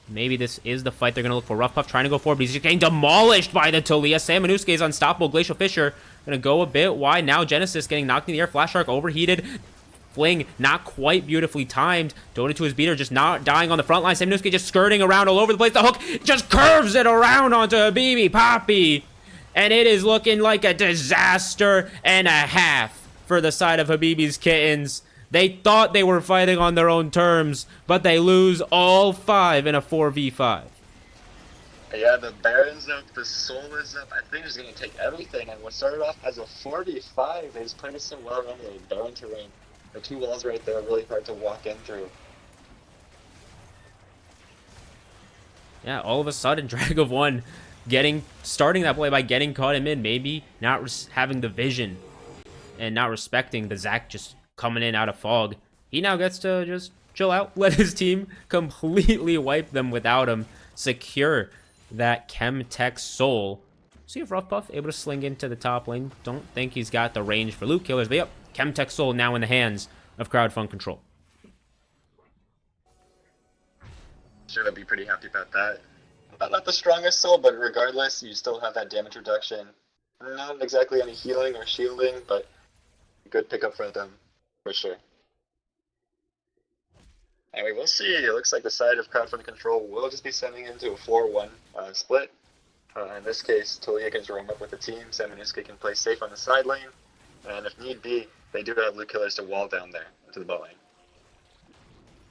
Maybe this is the fight they're going to look for. Rough Puff trying to go forward, but he's just getting demolished by the Talia. Samanusuke is unstoppable. Glacial Fisher going to go a bit wide. Now Genesis getting knocked in the air. Flash Shark overheated. Fling not quite beautifully timed. Dota to his beater, just not dying on the front line. Samanusuke just skirting around all over the place. The hook just curves it around onto Habibi Poppy. And it is looking like a disaster and a half for the side of Habibi's Kittens. They thought they were fighting on their own terms, but they lose all 5 in a 4v5. Yeah, the Baron's up, the Soul is up. I think he's going to take everything. And what started off as a 4v5, they just played it so well around the Baron terrain. The 2 walls right there, really hard to walk in through. Yeah, all of a sudden, Drag of 1 starting that play by getting caught in mid, maybe not having the vision and not respecting the Zac just coming in out of fog. He now gets to just chill out, let his team completely wipe them without him, secure that Chemtech Soul. See if Rough Puff able to sling into the top lane. Don't think he's got the range for loot killers, but yep, Chemtech Soul now in the hands of Crowdfund Control. Sure, I'd be pretty happy about that. Not the strongest soul, but regardless, you still have that damage reduction. Not exactly any healing or shielding, but good pickup for them, for sure. Anyway, we'll see. It looks like the side of Crowdfund Control will just be sending into a 4-1 split. In this case, Talia can roam up with the team. Samanusuke can play safe on the side lane. And if need be, they do have loot killers to wall down there into the bot lane.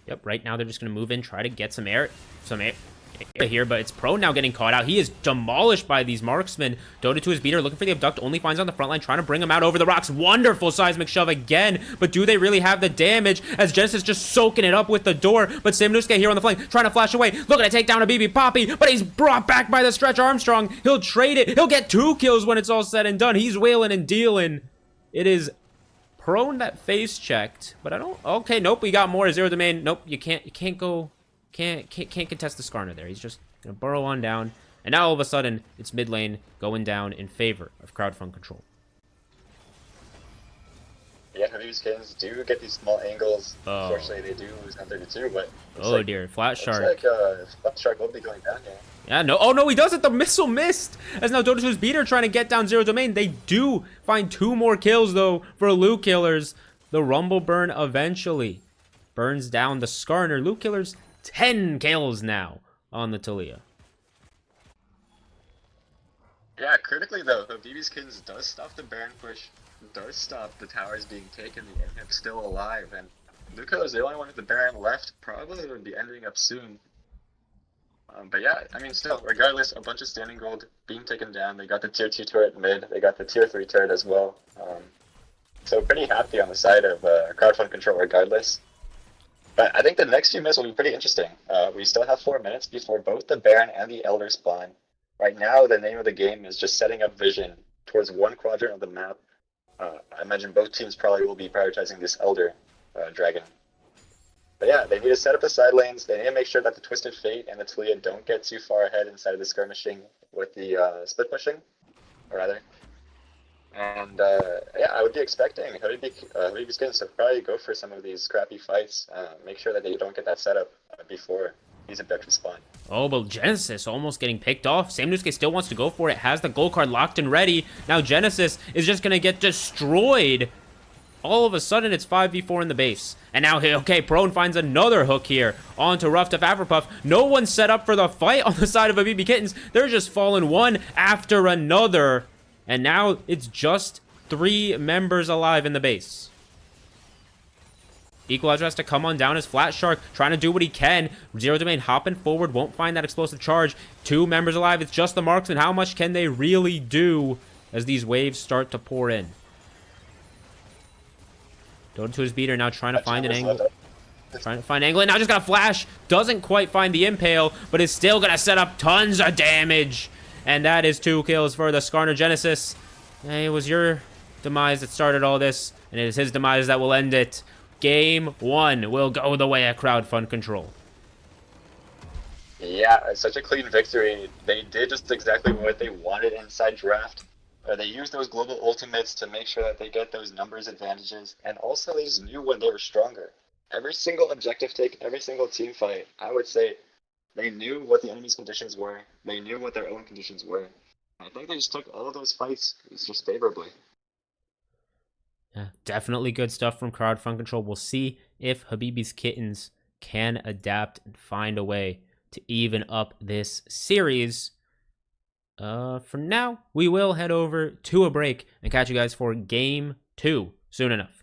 Yep, right now they're just going to move in, try to get some air here, but it's Pro now getting caught out. He is demolished by these marksmen. Dota to his beater, looking for the abduct, only finds on the front line, trying to bring him out over the rocks. Wonderful seismic shove again, but do they really have the damage as Genesis just soaking it up with the door? But Samanusuke here on the flank, trying to flash away, looking to take down a BB Poppy, but he's brought back by the Stretch Armstrong. He'll trade it. He'll get 2 kills when it's all said and done. He's wheeling and dealing. It is Prone that face checked, but I don't. Okay, nope, we got more. Zero domain. Nope, you can't contest the Skarner there. He's just gonna burrow on down, and now all of a sudden it's mid lane going down in favor of Crowdfund Control. Yeah, Habibi's Kittens do get these small angles. Unfortunately, they do lose on 32, but oh dear, Flat Shark. Looks like Flat Shark will be going down here. Yeah, no. Oh, no, he doesn't. The missile missed. As now Dota 2's beater trying to get down Zero Domain. They do find 2 more kills, though, for Loot Killers. The Rumble Burn eventually burns down the Skarner. Loot Killers, 10 kills now on the Talia. Yeah, critically, though, Habibi's Kittens does stop the Baron push, does stop the towers being taken, the Inhib still alive, and Loot Killers, the only one with the Baron left, probably would be ending up soon. But yeah, I mean, still, regardless, a bunch of standing gold being taken down. They got the tier 2 turret mid. They got the tier 3 turret as well. So pretty happy on the side of Crowdfund Control regardless. But I think the next few minutes will be pretty interesting. We still have 4 minutes before both the Baron and the Elder spawn. Right now, the name of the game is just setting up vision towards one quadrant of the map. I imagine both teams probably will be prioritizing this Elder Dragon. But yeah, they need to set up the side lanes. They need to make sure that the Twisted Fate and the Talia don't get too far ahead inside of the skirmishing with the split pushing, or rather. And yeah, I would be expecting Habibi's Kittens to probably go for some of these scrappy fights. Make sure that they don't get that set up before these objectives spawn. Oh, but Genesis almost getting picked off. Samanusuke still wants to go for it. Has the gold card locked and ready. Now Genesis is just going to get destroyed. All of a sudden, it's 5v4 in the base. And now, okay, Prone finds another hook here onto Rough to Afropuff. No one's set up for the fight on the side of Habibi Kittens. They're just falling one after another. And now it's just 3 members alive in the base. Equalizer has to come on down as Flat Shark, trying to do what he can. Zero Domain hopping forward, won't find that explosive charge. 2 members alive, it's just the marksman. How much can they really do as these waves start to pour in? Dodo to his beater, now trying to find an Jammers angle. love it. Trying to find angle, and now just got a flash. Doesn't quite find the impale, but is still gonna set up tons of damage. And that is 2 kills for the Skarner Genesis. It was your demise that started all this, and it is his demise that will end it. Game 1 will go the way of crowdfund control. Yeah, it's such a clean victory. They did just exactly what they wanted inside draft. They used those global ultimates to make sure that they get those numbers advantages, and also they just knew when they were stronger. Every single objective take, every single team fight, I would say they knew what the enemy's conditions were. They knew what their own conditions were. I think they just took all of those fights just favorably. Yeah, definitely good stuff from crowdfund control. We'll see if Habibi's Kittens can adapt and find a way to even up this series. For now, we will head over to a break and catch you guys for game 2 soon enough.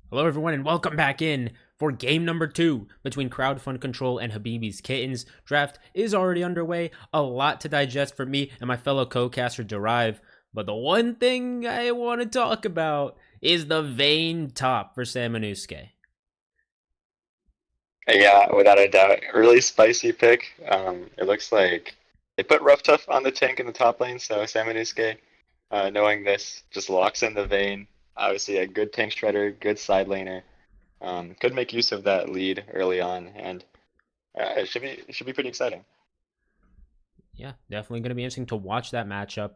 Hello, everyone, and welcome back in for game number 2 between Crowdfund Control and Habibi's Kittens. Draft is already underway. A lot to digest for me and my fellow co-caster Derive. But the one thing I want to talk about is the Vayne top for Samanusuke. Yeah, without a doubt. Really spicy pick. It looks like they put Rough Tough on the tank in the top lane, so Samanusuke, knowing this, just locks in the Vayne. Obviously, a good tank shredder, good side laner. Could make use of that lead early on, and it should be pretty exciting. Yeah, definitely going to be interesting to watch that matchup.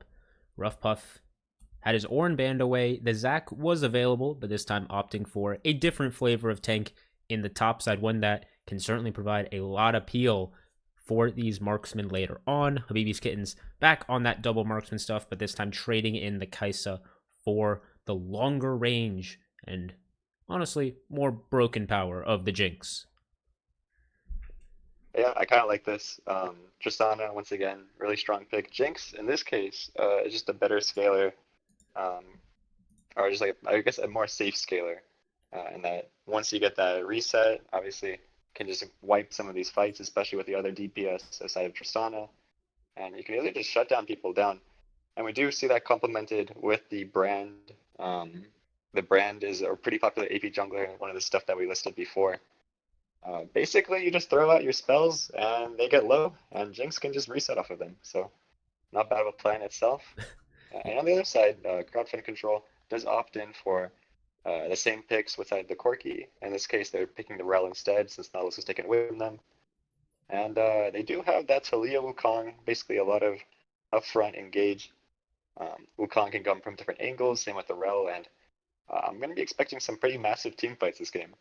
Rough Puff had his Orin banned away. The Zac was available, but this time opting for a different flavor of tank in the top side, one that can certainly provide a lot of appeal for these marksmen later on. Habibi's Kittens back on that double marksman stuff, but this time trading in the Kaisa for the longer range and honestly more broken power of the Jinx. Yeah, I kind of like this. Tristana, once again, really strong pick. Jinx, in this case, is just a better scaler, um, or just like, I guess, a more safe scaler. And that once you get that reset, obviously, can just wipe some of these fights, especially with the other DPS aside of Tristana. And you can really just shut down people down. And we do see that complemented with the brand. The brand is a pretty popular AP jungler, one of the stuff that we listed before. Basically, you just throw out your spells and they get low, and Jinx can just reset off of them. So, not bad of a plan itself. And on the other side, crowdfund control does opt in for the same picks with the Corki. In this case, they're picking the Rel instead, since Nautilus was taken away from them. And they do have that Talia Wukong, basically a lot of upfront engage. Wukong can come from different angles, same with the Rel, and I'm going to be expecting some pretty massive team fights this game.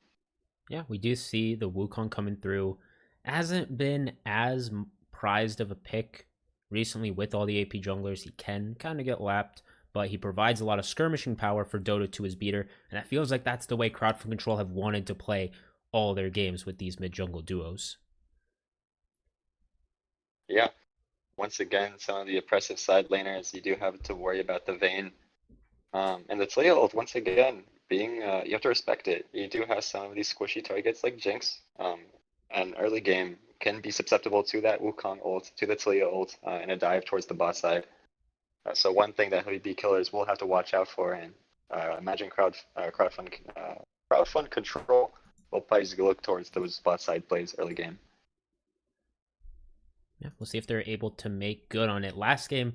Yeah, we do see the Wukong coming through. Hasn't been as prized of a pick recently with all the AP junglers. He can kind of get lapped, but he provides a lot of skirmishing power for Dota to his beater, and it feels like that's the way Crowdfund Control have wanted to play all their games with these mid-jungle duos. Yeah, once again, some of the oppressive side laners, you do have to worry about the Vayne. And the Talia ult, once again, being you have to respect it. You do have some of these squishy targets like Jinx, and early game can be susceptible to that Wukong ult, to the Talia ult, in a dive towards the bot side. So one thing that heavy B killers will have to watch out for, and imagine crowdfund control will probably look towards those bot side plays early game. Yeah, we'll see if they're able to make good on it. Last game,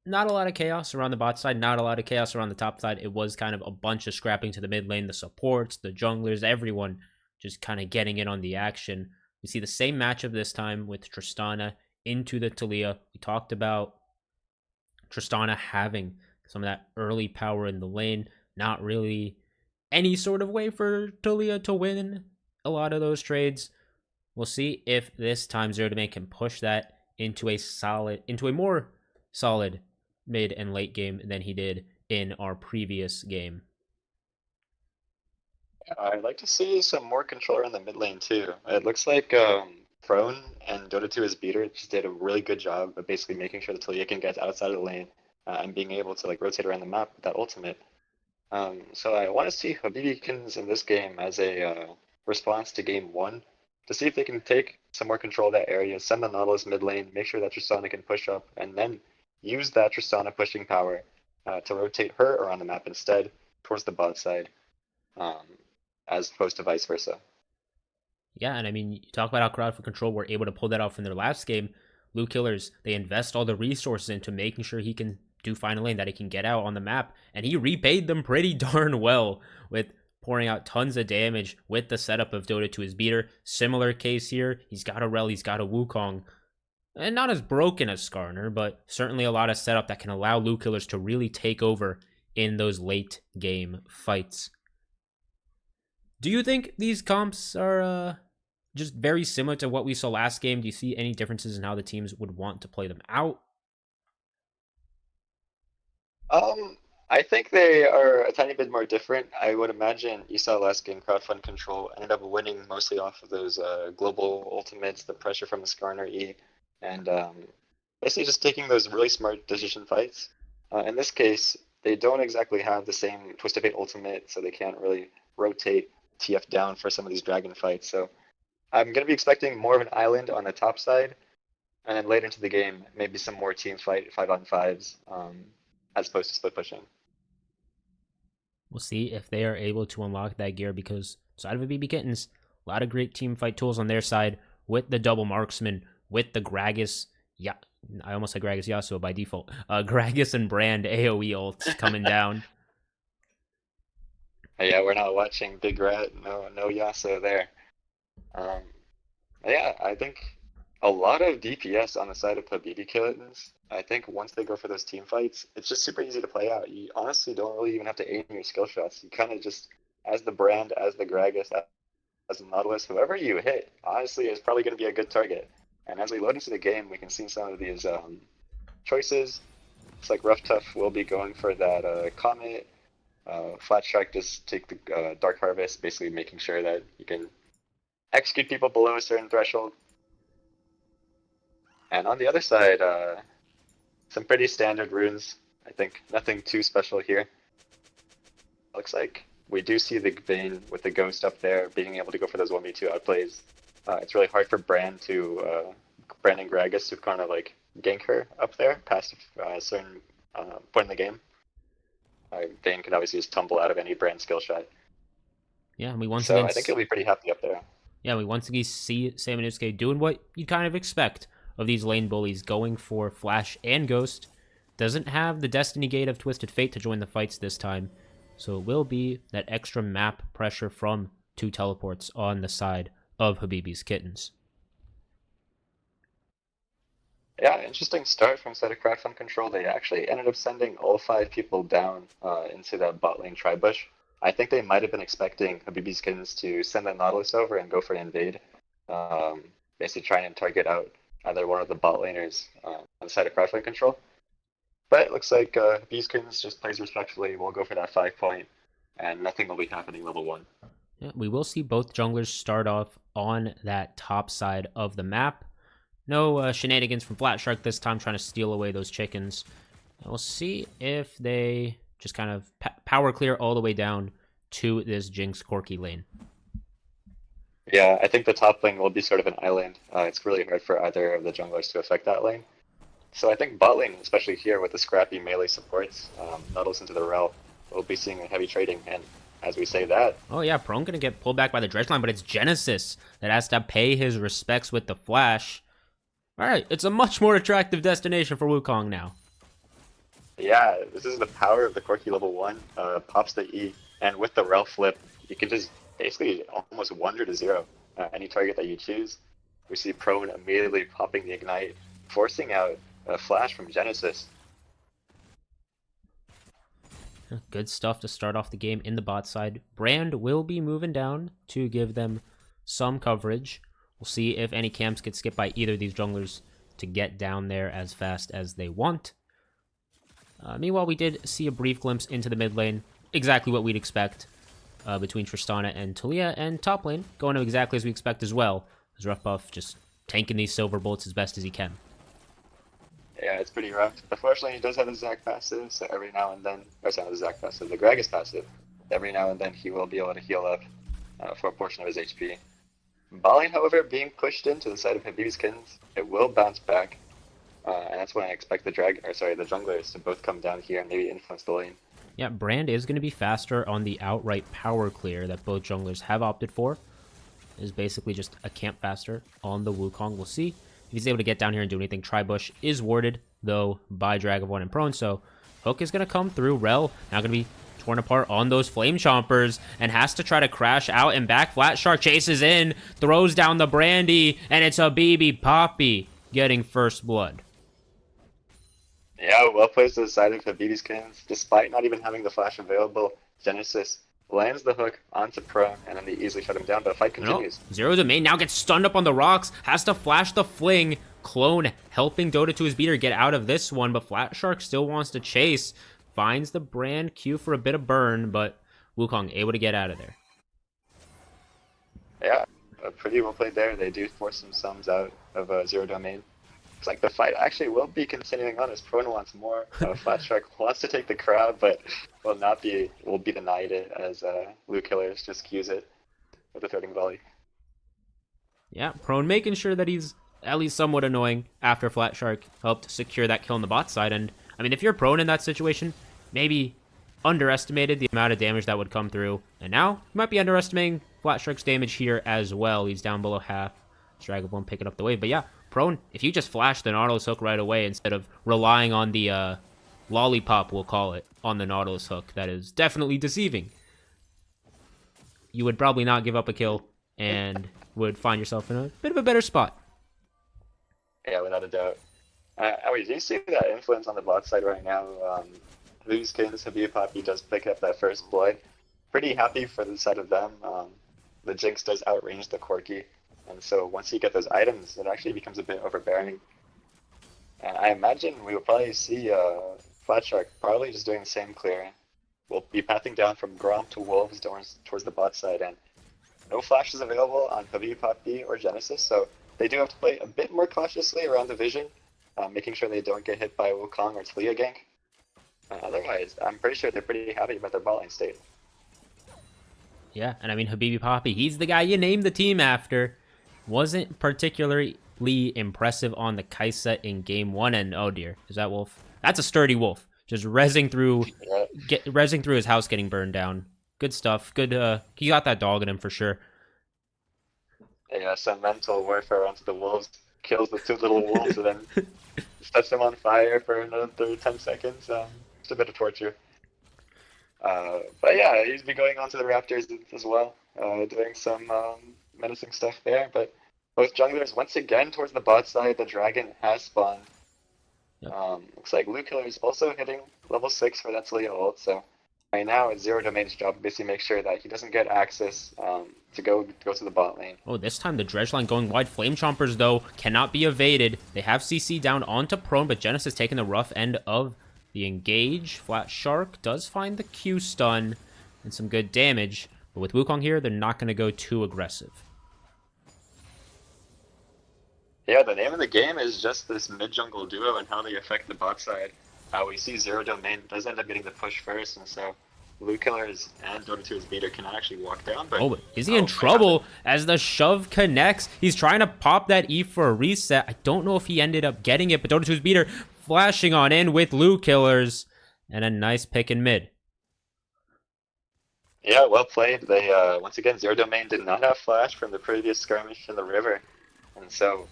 not a lot of chaos around the bot side, not a lot of chaos around the top side. It was kind of a bunch of scrapping to the mid lane, the supports, the junglers, everyone just kind of getting in on the action. We see the same matchup this time with Tristana into the Talia. We talked about Tristana having some of that early power in the lane, not really any sort of way for Talia to win a lot of those trades. We'll see if this time Zero to Make can push that into a more solid mid and late game than he did in our previous game. I'd like to see some more control in the mid lane too. It looks like Prone and Dota 2 as beater just did a really good job of basically making sure that Talia can get outside of the lane and being able to like rotate around the map with that ultimate. So I want to see Habibikins in this game as a response to game one to see if they can take some more control of that area, send the Nautilus mid lane, make sure that Tristana can push up, and then use that Tristana pushing power to rotate her around the map instead towards the bot side, um, as opposed to vice versa. Yeah, and I mean, you talk about how Crowd for Control were able to pull that off from their last game. Luke Killers, they invest all the resources into making sure he can do final lane, that he can get out on the map, and he repaid them pretty darn well with pouring out tons of damage with the setup of Dota to his beater. Similar case here, he's got a Rel, he's got a Wukong, and not as broken as Skarner, but certainly a lot of setup that can allow Luke Killers to really take over in those late game fights. Do you think these comps are just very similar to what we saw last game? Do you see any differences in how the teams would want to play them out? Um, I think they are a tiny bit more different. I would imagine you saw last game, Crowdfund Control ended up winning mostly off of those global ultimates, the pressure from the Skarner E, and basically just taking those really smart decision fights. In this case, they don't exactly have the same Twist of Fate ultimate, so they can't really rotate TF down for some of these dragon fights. So I'm going to be expecting more of an island on the top side, and then later into the game, maybe some more team fight 5-on-5s, as opposed to split pushing. We'll see if they are able to unlock that gear, because side of a BB Kittens, a lot of great team fight tools on their side with the double marksman, with the Gragas. Yeah, I almost said Gragas Yasuo by default. Gragas and Brand AoE ults coming down. Yeah, we're not watching Big Rat. No Yasuo there. Um, yeah, I think a lot of DPS on the side of Habibi Kittens. I think once they go for those team fights, it's just super easy to play out. You honestly don't really even have to aim your skill shots. You kind of just, as the Brand, as the Gragas, as the Nautilus, whoever you hit, honestly, is probably going to be a good target. And as we load into the game, we can see some of these choices. It's like Rough Tough will be going for that Comet. Flat Strike just take the Dark Harvest, basically making sure that you can execute people below a certain threshold. And on the other side, some pretty standard runes. I think nothing too special here. Looks like we do see the Vayne with the Ghost up there, being able to go for those 1v2 outplays. It's really hard for Brand and Gragas to kind of like gank her up there past a certain point in the game. Vayne can obviously just tumble out of any Brand skill shot. Yeah, and we once So again, I think he'll be pretty happy up there. yeah, we once again see Sam Inusuke doing what you kind of expect of these lane bullies, going for Flash and Ghost. Doesn't have the Destiny Gate of Twisted Fate to join the fights this time, so it will be that extra map pressure from 2 teleports on the side of Habibi's Kittens. Yeah, interesting start from side of Crowdfund Control. They actually ended up sending all 5 people down into that bot lane tri-bush. I think they might have been expecting Habibi's Kittens to send the Nautilus over and go for an invade. Basically trying to target out either one of the bot laners on the side of Crowdfund Control. But it looks like Habibi's Kittens just plays respectfully. We'll go for that 5-point, and nothing will be happening level 1. Yeah, we will see both junglers start off on that top side of the map. No shenanigans from Flat Shark this time, trying to steal away those chickens. And we'll see if they just kind of power clear all the way down to this Jinx Corki lane. Yeah, I think the top lane will be sort of an island. It's really hard for either of the junglers to affect that lane. So I think bot lane, especially here with the scrappy melee supports, Nautilus into the Rel, we'll be seeing a heavy trading. And as we say that... Oh yeah, Prone gonna get pulled back by the dredge line, but it's Genesis that has to pay his respects with the Flash. Alright, it's a much more attractive destination for Wukong now. Yeah, this is the power of the Corki level 1. Pops the E, and with the Rel flip, you can just basically almost 100-0 any target that you choose. We see Prone immediately popping the Ignite, forcing out a Flash from Genesis. Good stuff to start off the game in the bot side. Brand will be moving down to give them some coverage. We'll see if any camps get skipped by either of these junglers to get down there as fast as they want. Meanwhile, we did see a brief glimpse into the mid lane. Exactly what we'd expect between Tristana and Talia, and top lane going exactly as we expect as well. As Rough Buff just tanking these silver bullets as best as he can. Yeah, it's pretty rough. Unfortunately, he does have the Zac passive, so every now and then, or sorry, not the Zac passive, the Gragas passive. Every now and then he will be able to heal up for a portion of his HP. Balling, however, being pushed into the side of Habibi's Kins, it will bounce back, and that's when I expect the junglers to both come down here and maybe influence the lane. Yeah, Brand is going to be faster on the outright power clear that both junglers have opted for. It is basically just a camp faster on the Wukong. We'll see if he's able to get down here and do anything. Tribush is warded, though, by Dragapult and Prone, so Hook is going to come through. Rel now going to be torn apart on those Flame Chompers and has to try to crash out and back. Flat Shark chases in, throws down the Brandy, and it's a BB Poppy getting first blood. Yeah, well placed to the side of Habibi's Kins. Despite not even having the flash available, Genesis lands the hook onto Prone, and then they easily shut him down, but the fight continues. Zero Domain now gets stunned up on the rocks, has to flash the fling. Clone helping Dota to his beater get out of this one, but Flat Shark still wants to chase. Finds the Brand Q for a bit of burn, but Wukong able to get out of there. Yeah, pretty well played there. They do force some sums out of Zero Domain. It's like the fight actually will be continuing on as Prone wants more. Flat Shark wants to take the crowd, but will be denied it as Blue Killers just cues it with a threading volley. Yeah, Prone making sure that he's at least somewhat annoying after Flat Shark helped secure that kill on the bot side. And I mean, if you're Prone in that situation, maybe underestimated the amount of damage that would come through. And now you might be underestimating Flat Shark's damage here as well. He's down below half. Dragapult picking up the wave. But yeah, Prone, if you just flash the Nautilus hook right away instead of relying on the lollipop, we'll call it, on the Nautilus hook, that is definitely deceiving, you would probably not give up a kill and would find yourself in a bit of a better spot. Yeah, without a doubt. Do you see that influence on the bot side right now? Habibi's Kins, Habibi Poppy does pick up that first blood. Pretty happy for the side of them. The Jinx does outrange the Corki, and so once you get those items, it actually becomes a bit overbearing. I imagine we will probably see Flat Shark probably just doing the same clear. We'll be pathing down from Grom to Wolves towards the bot side, and no flashes available on Habibi Poppy or Genesis, so they do have to play a bit more cautiously around the vision, making sure they don't get hit by Wukong or Talia gank. Otherwise, I'm pretty sure they're pretty happy about their bot lane state. Yeah, and I mean, Habibi Poppy, he's the guy you named the team after. Wasn't particularly impressive on the Kai'Sa in game one, and oh dear, is that Wolf? That's a sturdy Wolf, just rezzing through his house getting burned down. Good stuff. Good. He got that dog in him for sure. Yeah, some mental warfare onto the wolves, kills the two little wolves, and then sets them on fire for another 10 seconds. It's a bit of torture. But yeah, he's been going on to the Raptors as well, doing some menacing stuff there. But both junglers, once again, towards the bot side, the dragon has spawned. Yep. Looks like Blue Killer is also hitting level 6 for that Talia ult, so right now it's Zero Domain's job to basically make sure that he doesn't get access to go to the bot lane. Oh, this time the dredge line going wide. Flame Chompers, though, cannot be evaded. They have CC down onto Prone, but Genesis taking the rough end of the engage. Flat Shark does find the Q stun and some good damage, but with Wukong here, they're not going to go too aggressive. Yeah, the name of the game is just this mid-jungle duo and how they affect the bot side. We see Zero Domain does end up getting the push first, and so Blue Killers and Dota 2's beater cannot actually walk down. But is he in trouble as the shove connects? He's trying to pop that E for a reset. I don't know if he ended up getting it, but Dota 2's beater flashing on in with Blue Killers and a nice pick in mid. Yeah, well played. They once again, Zero Domain did not have flash from the previous skirmish in the river, and so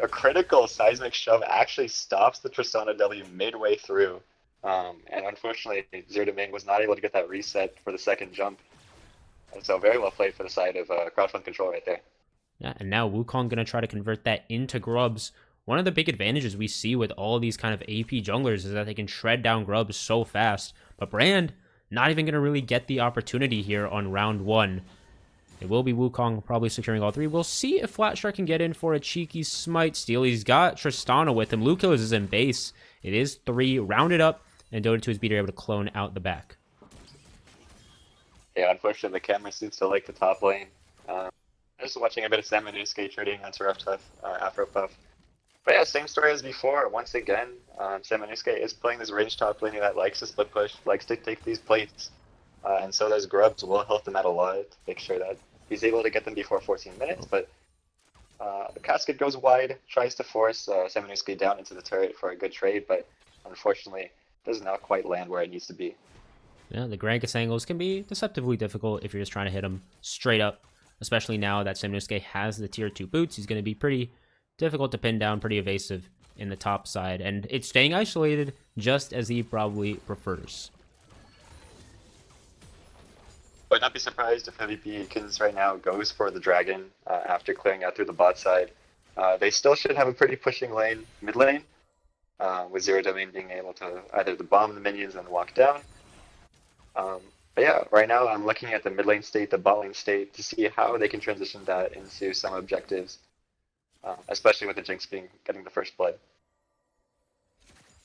a critical seismic shove actually stops the Tristana W midway through. And unfortunately, Zero Domain was not able to get that reset for the second jump. And so very well played for the side of crowdfund control right there. Yeah, and now Wukong going to try to convert that into grubs. One of the big advantages we see with all these kind of AP junglers is that they can shred down grubs so fast. But Brand, not even going to really get the opportunity here on round one. It will be Wukong probably securing all three. We'll see if Flat Shark can get in for a cheeky smite steal. He's got Tristana with him. Blue Killers is in base. It is 3, rounded up, and Dota 2's beater able to clone out the back. Yeah, unfortunately, the camera seems to like the top lane. Just watching a bit of Samanusuke trading onto Rough Tough, Afro Puff. But yeah, same story as before. Once again, Samanusuke is playing this range top laner that likes to split push, likes to take these plates, and so those grubs will help him out a lot to make sure that he's able to get them before 14 minutes. But the casket goes wide, tries to force Samanusuke down into the turret for a good trade, but unfortunately does not quite land where it needs to be. Yeah, the Gragas angles can be deceptively difficult if you're just trying to hit him straight up, especially now that Samanusuke has the tier 2 boots. He's going to be pretty difficult to pin down, pretty evasive in the top side, and it's staying isolated just as he probably prefers. Would not be surprised if MVP Kins right now goes for the dragon after clearing out through the bot side. They still should have a pretty pushing lane, mid lane, with Zero Domain being able to either bomb the minions and walk down. But yeah, right now I'm looking at the mid lane state, the bot lane state, to see how they can transition that into some objectives, especially with the Jinx getting the first blood.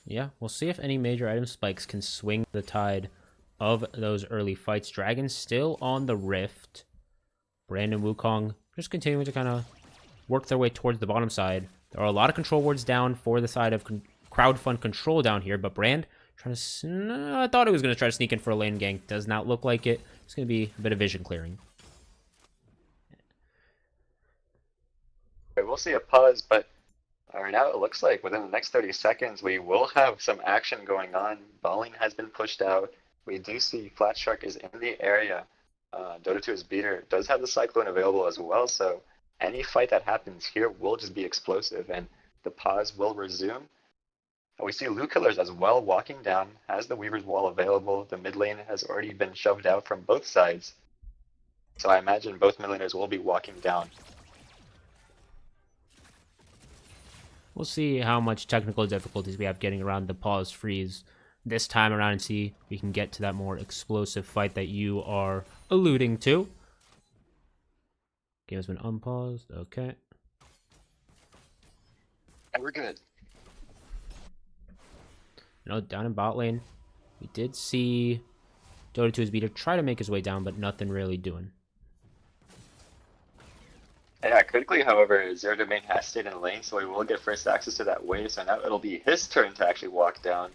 Yeah, we'll see if any major item spikes can swing the tide of those early fights. Dragon still on the Rift. Brand and Wukong just continuing to kind of work their way towards the bottom side. There are a lot of control wards down for the side of crowdfund control down here, but Brand trying to... I thought it was going to try to sneak in for a lane gank. Does not look like it. It's going to be a bit of vision clearing. We'll see a pause, but right now it looks like within the next 30 seconds we will have some action going on. Balling has been pushed out. We do see Flat Shark is in the area. Dota 2's beater does have the Cyclone available as well, so any fight that happens here will just be explosive, and the pause will resume. We see Loot Killers as well walking down, has the Weaver's Wall available. The mid lane has already been shoved out from both sides, so I imagine both mid laners will be walking down. We'll see how much technical difficulties we have getting around the pause freeze this time around and see if we can get to that more explosive fight that you are alluding to. Game has been unpaused. Okay. And we're good. Down in bot lane, we did see Dota 2's beater try to make his way down, but nothing really doing. Yeah, critically, however, Zero Domain has stayed in the lane, so he will get first access to that wave, so now it'll be his turn to actually walk down.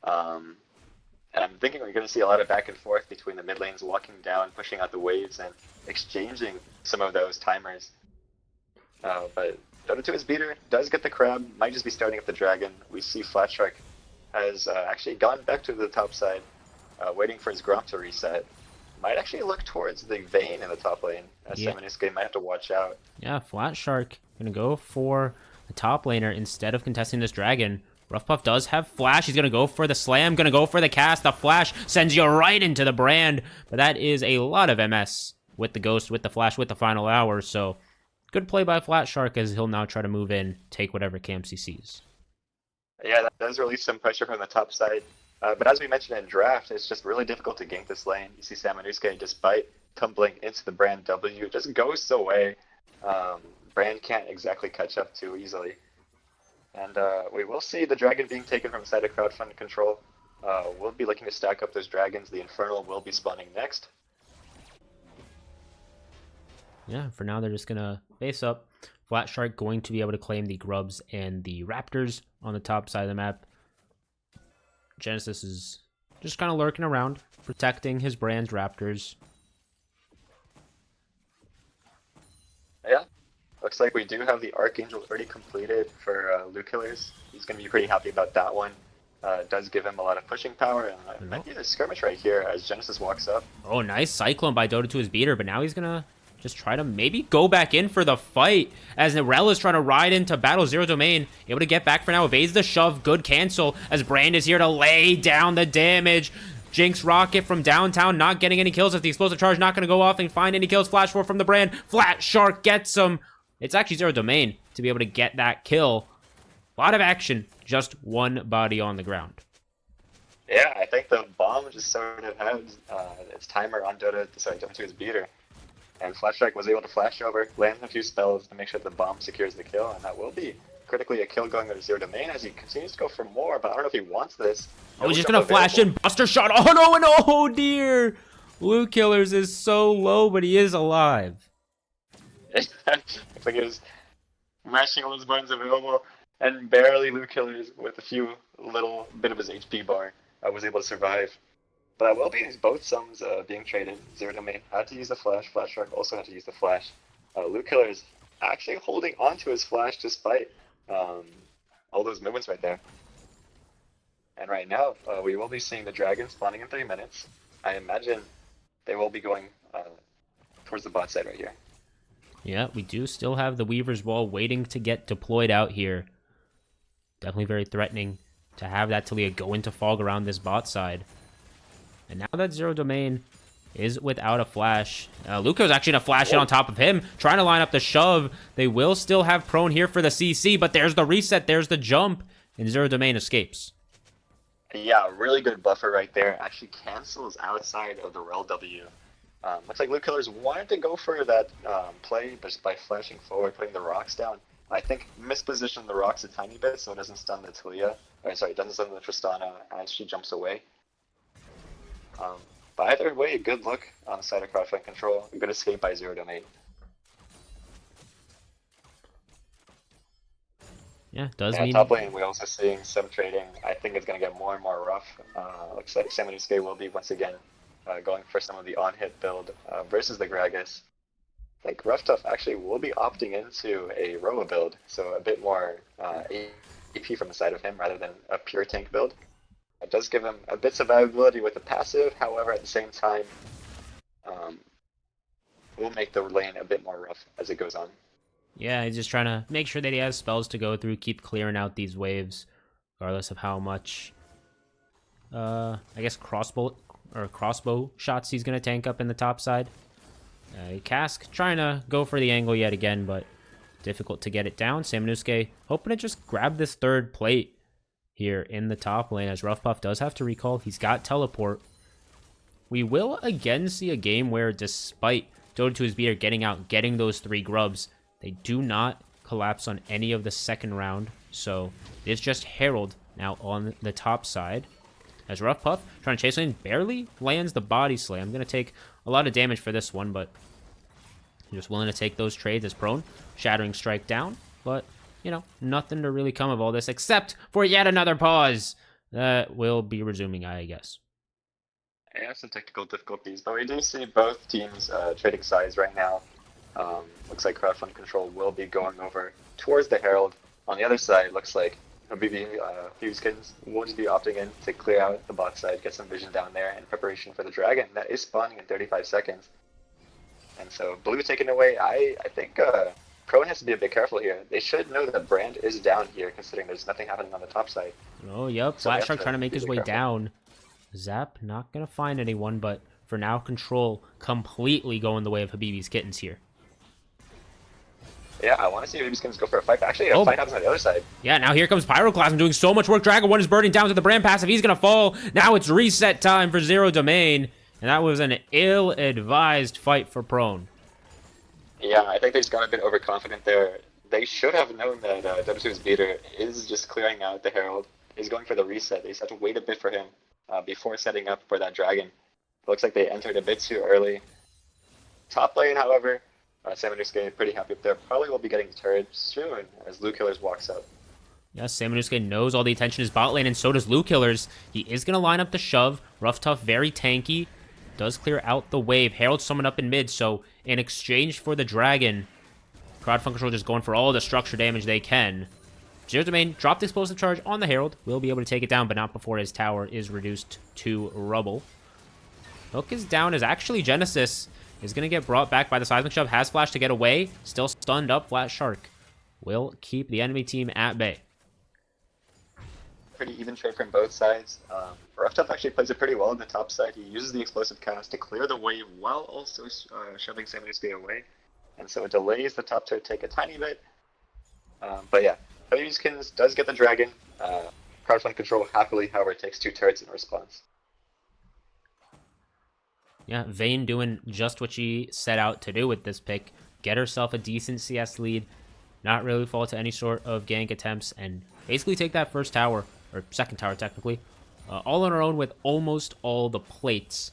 And I'm thinking we're going to see a lot of back and forth between the mid lanes walking down, pushing out the waves, and exchanging some of those timers. But Dota 2's beater does get the crab, might just be starting up the dragon. We see Flat Shark has actually gone back to the top side, waiting for his Gromp to reset. Might actually look towards the Vayne in the top lane. Samanusuke might have to watch out. Yeah, Flat Shark gonna go for the top laner instead of contesting this dragon. Rough Puff does have flash. He's gonna go for the slam, gonna go for the cast. The flash sends you right into the brand. But that is a lot of MS with the ghost, with the flash, with the final hour. So good play by Flat Shark as he'll now try to move in, take whatever camps he sees. Yeah, that does release some pressure from the top side. But as we mentioned in draft, it's just really difficult to gank this lane. You see Samanusuke, despite tumbling into the Brand W, just ghosts away. Brand can't exactly catch up too easily. And we will see the dragon being taken from side of crowdfund control. We'll be looking to stack up those dragons. The Infernal will be spawning next. Yeah, for now they're just gonna base up. Flat Shark going to be able to claim the Grubs and the Raptors on the top side of the map. Genesis is just kind of lurking around, protecting his brand's Raptors. Yeah, looks like we do have the Archangel already completed for Loot Killers. He's going to be pretty happy about that one. It does give him a lot of pushing power, and it might be a skirmish right here as Genesis walks up. Oh, nice Cyclone by Dota to his beater, but now he's going to just try to maybe go back in for the fight as Narelle is trying to ride into battle. Zero Domain able to get back for now, evades the shove, good cancel as Brand is here to lay down the damage. Jinx Rocket from downtown not getting any kills. If the explosive charge not going to go off and find any kills, Flash 4 from the Brand. Flat Shark gets him. It's actually Zero Domain to be able to get that kill. A lot of action, just one body on the ground. Yeah, I think the bomb just sort of had its timer on Dota 2's beater. And Flash Shark was able to flash over, land a few spells to make sure the bomb secures the kill, and that will be critically a kill going to Zero Domain as he continues to go for more, but I don't know if he wants this. Oh, he's just gonna flash in, Buster Shot. Oh no, and oh dear! Loot Killers is so low, but he is alive. Looks like he was mashing all his buttons available, and barely Luke Killers with a few little bit of his HP bar was able to survive. But I will be both sums being traded. Zero Domain had to use the flash. Flash Shark also had to use the flash. Luke Killers actually holding onto his flash despite all those movements right there. And right now, we will be seeing the dragon spawning in 3 minutes. I imagine they will be going towards the bot side right here. Yeah, we do still have the Weaver's Wall waiting to get deployed out here. Definitely very threatening to have that Talia go into fog around this bot side. And now that Zero Domain is without a flash, Luca's actually going to flash in on top of him, trying to line up the shove. They will still have prone here for the CC, but there's the reset, there's the jump, and Zero Domain escapes. Yeah, really good buffer right there. Actually cancels outside of the rel W. Looks like Luke Killers wanted to go for that play, but just by flashing forward, putting the rocks down. I think mispositioned the rocks a tiny bit so it doesn't stun the Talia. Or sorry, it doesn't stun the Tristana as she jumps away. But either way, good look on the side of crowdfund control. A good escape by Zero Domain. Yeah, does mean... mean... top lane, we're also seeing some trading. I think it's going to get more and more rough. Looks like Samanusuke will be once again going for some of the on-hit build versus the Gragas. Like, Rough Tough actually will be opting into a Roa build, so a bit more AP from the side of him rather than a pure tank build. It does give him a bit of survivability with the passive, however, at the same time, will make the lane a bit more rough as it goes on. Yeah, he's just trying to make sure that he has spells to go through, keep clearing out these waves, regardless of how much, I guess, crossbow shots he's going to tank up in the top side. Cask trying to go for the angle yet again, but difficult to get it down. Samanusuke hoping to just grab this third plate here in the top lane, as Rough Puff does have to recall. He's got teleport. We will again see a game where, despite Dota 2's beater getting out, getting those 3 grubs, they do not collapse on any of the second round. So it's just Herald now on the top side. As Rough Puff trying to chase lane, barely lands the body slam. Going to take a lot of damage for this one, but just willing to take those trades as prone. Shattering Strike down, but, you know, nothing to really come of all this except for yet another pause that will be resuming, I guess. Yeah, some technical difficulties, but we do see both teams trading sides right now. Looks like crowdfund control will be going over towards the Herald. On the other side, looks like Fuseskins will just be opting in to clear out the bot side, get some vision down there in preparation for the dragon that is spawning in 35 seconds. And so blue taken away. I think Prone has to be a bit careful here. They should know that Brand is down here, considering there's nothing happening on the top side. Oh, yep. So Flash Shark trying to make his way careful. down. Zap not going to find anyone, but for now, control completely going the way of Habibi's Kittens here. Yeah, I want to see Fuseskins go for a fight. Actually, a fight happens on the other side. Yeah, now here comes Pyroclasm doing so much work. Dragon 1 is burning down to the Brand passive. He's going to fall. Now it's reset time for Zero Domain. And that was an ill-advised fight for Prone. Yeah, I think they just got a bit overconfident there. They should have known that W2's beater is just clearing out the Herald. He's going for the reset. They just have to wait a bit for him before setting up for that dragon. It looks like they entered a bit too early. Top lane, however, Samanusuke pretty happy up there. Probably will be getting the turret soon as Luke Killers walks up. Yes, Samanusuke knows all the attention is bot lane, and so does Luke Killers. He is going to line up the shove. Rough Tough, very tanky. Does clear out the wave. Herald summoned up in mid, so in exchange for the dragon, Crowdfund Control just going for all the structure damage they can. Zero Domain dropped the explosive charge on the Herald. Will be able to take it down, but not before his tower is reduced to rubble. Hook is down as actually Genesis is going to get brought back by the Seismic Shove. Has flash to get away. Still stunned up. Flat Shark will keep the enemy team at bay. Pretty even trade from both sides. Rough Tough actually plays it pretty well on the top side. He uses the explosive cast to clear the wave while also shoving Samanusuke away. And so it delays the top tier take a tiny bit. But yeah, Fuseskins does get the dragon. Crowdfund Control happily, however, takes 2 turrets in response. Yeah, Vayne doing just what she set out to do with this pick. Get herself a decent CS lead. Not really fall to any sort of gank attempts. And basically take that first tower, or second tower technically, all on her own with almost all the plates.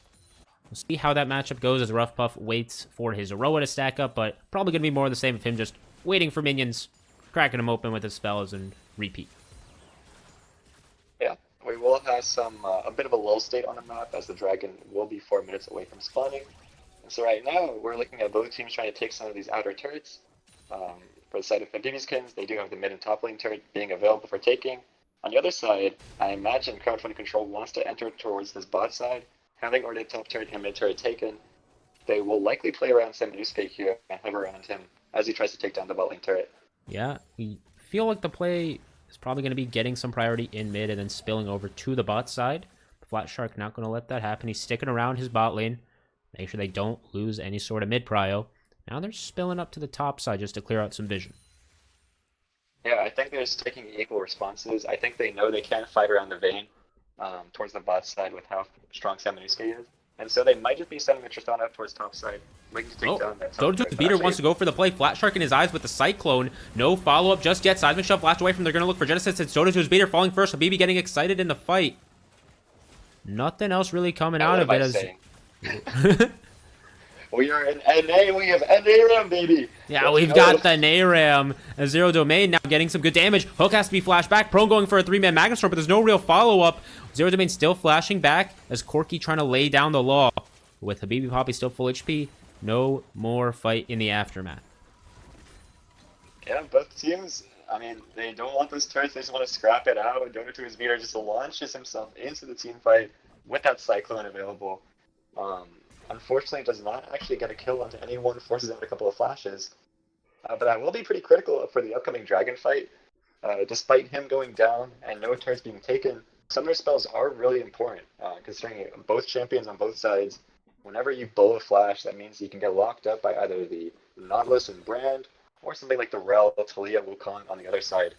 We'll see how that matchup goes as Rough Puff waits for his Aroa to stack up, but probably going to be more of the same of him just waiting for minions, cracking them open with his spells, and repeat. Yeah, we will have a bit of a lull state on the map as the dragon will be 4 minutes away from spawning. And so right now, we're looking at both teams trying to take some of these outer turrets. For the side of Habibiskins, they do have the mid and top lane turret being available for taking. On the other side, I imagine Crowdfunding Control wants to enter towards this bot side. Having already top turret and mid turret taken, they will likely play around Samanusuke here and hover around him as he tries to take down the bot lane turret. Yeah, we feel like the play is probably going to be getting some priority in mid and then spilling over to the bot side. Flat Shark not going to let that happen. He's sticking around his bot lane. Make sure they don't lose any sort of mid prio. Now they're spilling up to the top side just to clear out some vision. Yeah, I think they're just taking equal responses. I think they know they can't fight around the Vayne towards the bot side with how strong Samanusuke is. And so they might just be sending the Tristana up towards top side, waiting to take down that top Zota's side. beater wants to go for the play. Flat Shark in his eyes with the Cyclone. No follow-up just yet. Seismic Shove flashed away from. They're going to look for Genesis. It's Zota's beater falling first. Habibi getting excited in the fight. Nothing else really coming out of it as... We are in NA, we have NARAM, baby! Yeah, we've got the NARAM. A Zero Domain now getting some good damage. Hook has to be flashed back. Prone going for a 3-man Magnum Storm, but there's no real follow-up. Zero Domain still flashing back as Corki trying to lay down the law. With Habibi Poppy still full HP, no more fight in the aftermath. Yeah, both teams, I mean, they don't want those turrets, they just want to scrap it out. Dota to his beater just launches himself into the team fight with that Cyclone available. Unfortunately, does not actually get a kill onto anyone, forces out a couple of flashes. But that will be pretty critical for the upcoming dragon fight. Despite him going down and no turrets being taken, Summoner spells are really important, considering both champions on both sides. Whenever you blow a flash, that means you can get locked up by either the Nautilus and Brand, or something like the Rel, Talia, Wukong on the other side.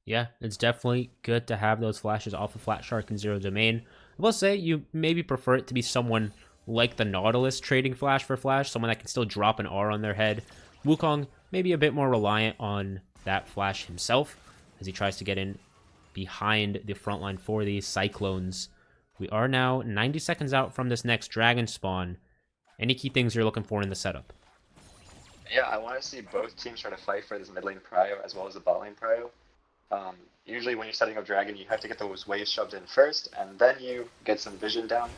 Yeah, it's definitely good to have those flashes off of Flat Shark and Zero Domain. I will say you maybe prefer it to be someone like the Nautilus trading flash for flash, someone that can still drop an R on their head. Wukong maybe a bit more reliant on that flash himself as he tries to get in behind the front line for these Cyclones. We are now 90 seconds out from this next dragon spawn. Any key things you're looking for in the setup? Yeah, I want to see both teams try to fight for this mid lane prio as well as the bot lane prio. Usually when you're setting up dragon, you have to get those waves shoved in first, and then you get some vision down.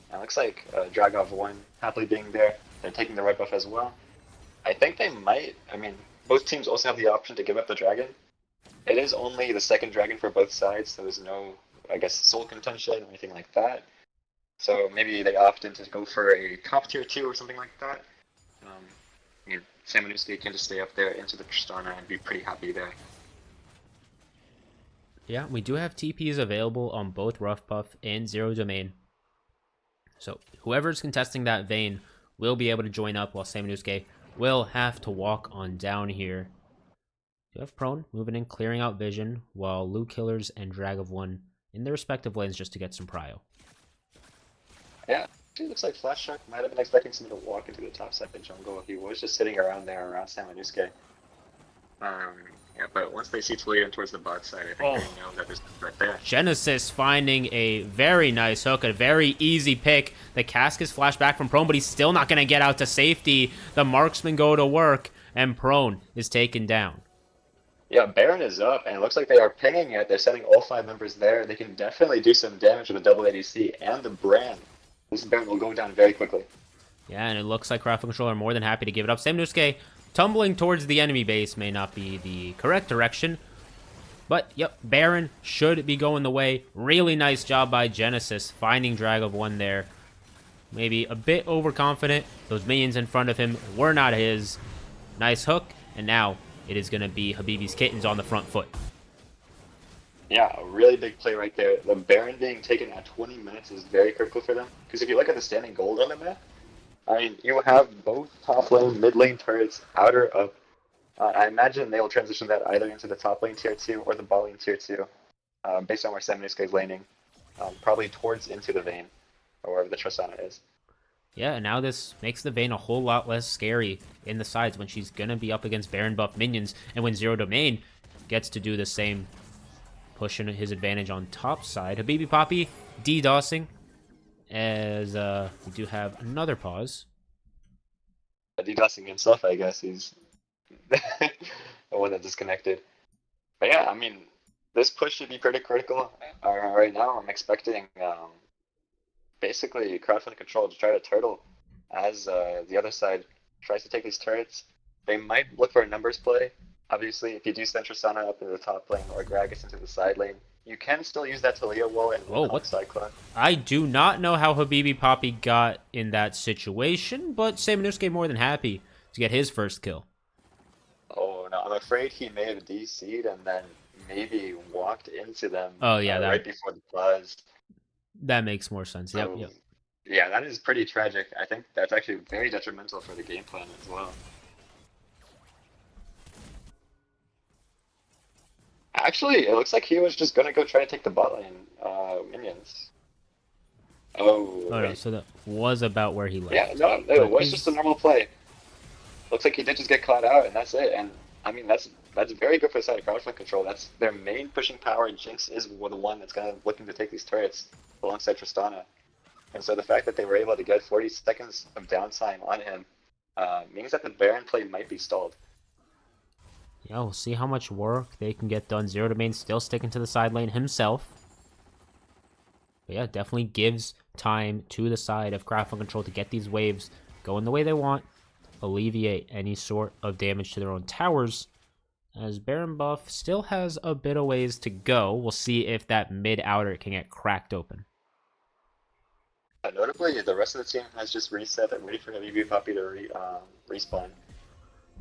And it looks like Dragov 1 happily being there. They're taking the red buff as well. I think they might, I mean, both teams also have the option to give up the dragon. It is only the second dragon for both sides, so there's no, I guess, soul contention or anything like that. So maybe they opt in to go for a top tier 2 or something like that. Samanusuke can just stay up there into the Tristana and be pretty happy there. Yeah, we do have TPs available on both Rough Puff and Zero Domain. So whoever's contesting that Vayne will be able to join up, while Samanusuke will have to walk on down here. You have Prone moving in, clearing out vision, while Lu Killers and Drag of 1 in their respective lanes just to get some prio. Yeah, it looks like Flash Shark might have been expecting someone to walk into the top side of the jungle. He was just sitting around there around Samanusuke. Yeah, but once they see Talia towards the bot side, I think they know that there's right there. Genesis finding a very nice hook, a very easy pick. The cask is flashed back from Prone, but he's still not going to get out to safety. The marksmen go to work, and Prone is taken down. Yeah, Baron is up, and it looks like they are pinging it. They're setting all 5 members there. They can definitely do some damage with the double ADC and the Brand. This Baron will go down very quickly. Yeah, and it looks like Crafting Control are more than happy to give it up. Samanusuke tumbling towards the enemy base may not be the correct direction. But, yep, Baron should be going the way. Really nice job by Genesis finding Drag of 1 there. Maybe a bit overconfident. Those minions in front of him were not his. Nice hook, and now it is going to be Habibi's Kittens on the front foot. Yeah, a really big play right there. The Baron being taken at 20 minutes is very critical for them. Because if you look at the standing gold on the map, I mean, you have both top lane, mid lane turrets, outer up. I imagine they will transition that either into the top lane tier 2 or the bot lane tier 2, based on where Samanusuke is laning. Probably towards into the Vayne, or wherever the Tristana is. Yeah, and now this makes the Vayne a whole lot less scary in the sides when she's going to be up against Baron buff minions, and when Zero Domain gets to do the same, pushing his advantage on top side. Habibi Poppy DDoSing. as we do have another pause. DDoSing himself, I guess. He's the one that disconnected. But yeah, I mean, this push should be pretty critical. Right now, I'm expecting basically crowdfund control to try to turtle as the other side tries to take these turrets. They might look for a numbers play. Obviously, if you do send Tristana up into the top lane or Gragas into the side lane, you can still use that Talia wall and Oh, Wukong what? Cyclone. I do not know how Habibi Poppy got in that situation, but Samanusuke more than happy to get his first kill. Oh no, I'm afraid he may have DC'd and then maybe walked into them Oh yeah, right before the pause. that makes more sense. Yep, So yep. yeah, that is pretty tragic. I think that's actually very detrimental for the game plan as well. Actually, it looks like he was just gonna go try to take the bot lane minions. Oh Oh no, wait, so that was about where he yeah, left. no, it But was just a he's normal play. Looks like he did just get caught out, and that's it. And I mean, that's very good for the side of crowdfund control. That's their main pushing power. Jinx is the one that's kind of looking to take these turrets alongside Tristana. And so the fact that they were able to get 40 seconds of downtime on him means that the Baron play might be stalled. yeah, we'll see how much work they can get done. Zero Domain still sticking to the side lane himself. But yeah, definitely gives time to the side of Crowdfund Control to get these waves going the way they want, alleviate any sort of damage to their own towers. As Baron buff still has a bit of ways to go. We'll see if that mid outer can get cracked open. Notably, the rest of the team has just reset and waiting for Heavy Puppy to respawn.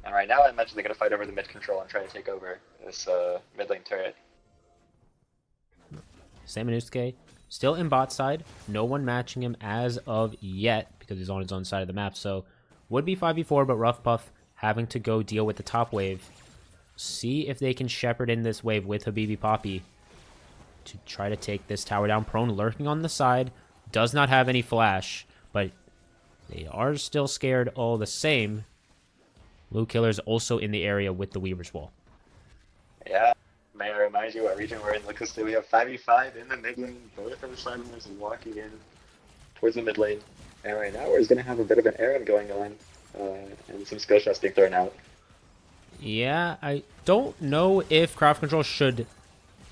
And right now, I imagine they're going to fight over the mid control and try to take over this mid lane turret. Samanusuke still in bot side. No one matching him as of yet because he's on his own side of the map. So would be 5v4, but Rough Puff having to go deal with the top wave. See if they can shepherd in this wave with Habibi Poppy to try to take this tower down. Prone lurking on the side. Does not have any flash, but they are still scared all the same. Blue Killer's also in the area with the Weaver's Wall. Yeah, may I remind you what region we're in? Looks like we have 5v5 in the mid lane. Both of the side laners walking in towards the mid lane. And right now, we're just going to have a bit of an errand going on and some skill shots being thrown out. Yeah, I don't know if Craft Control should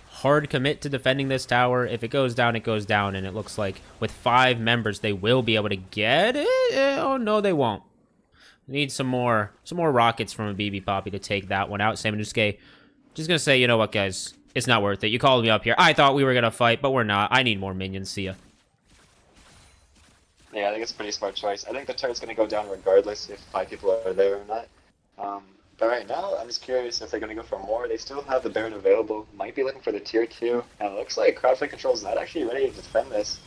hard commit to defending this tower. If it goes down, it goes down, and it looks like with 5 members, they will be able to get it. Oh, no, they won't. Need some more rockets from a BB Poppy to take that one out. Samanusuke just gonna say, you know what, guys? It's not worth it. You called me up here. I thought we were gonna fight, but we're not. I need more minions. See ya. Yeah, I think it's a pretty smart choice. I think the turret's going to go down regardless if 5 people are there or not. But right now, I'm just curious if they're going to go for more. They still have the Baron available. Might be looking for the tier 2. And it looks like Crowdfund Control is not actually ready to defend this.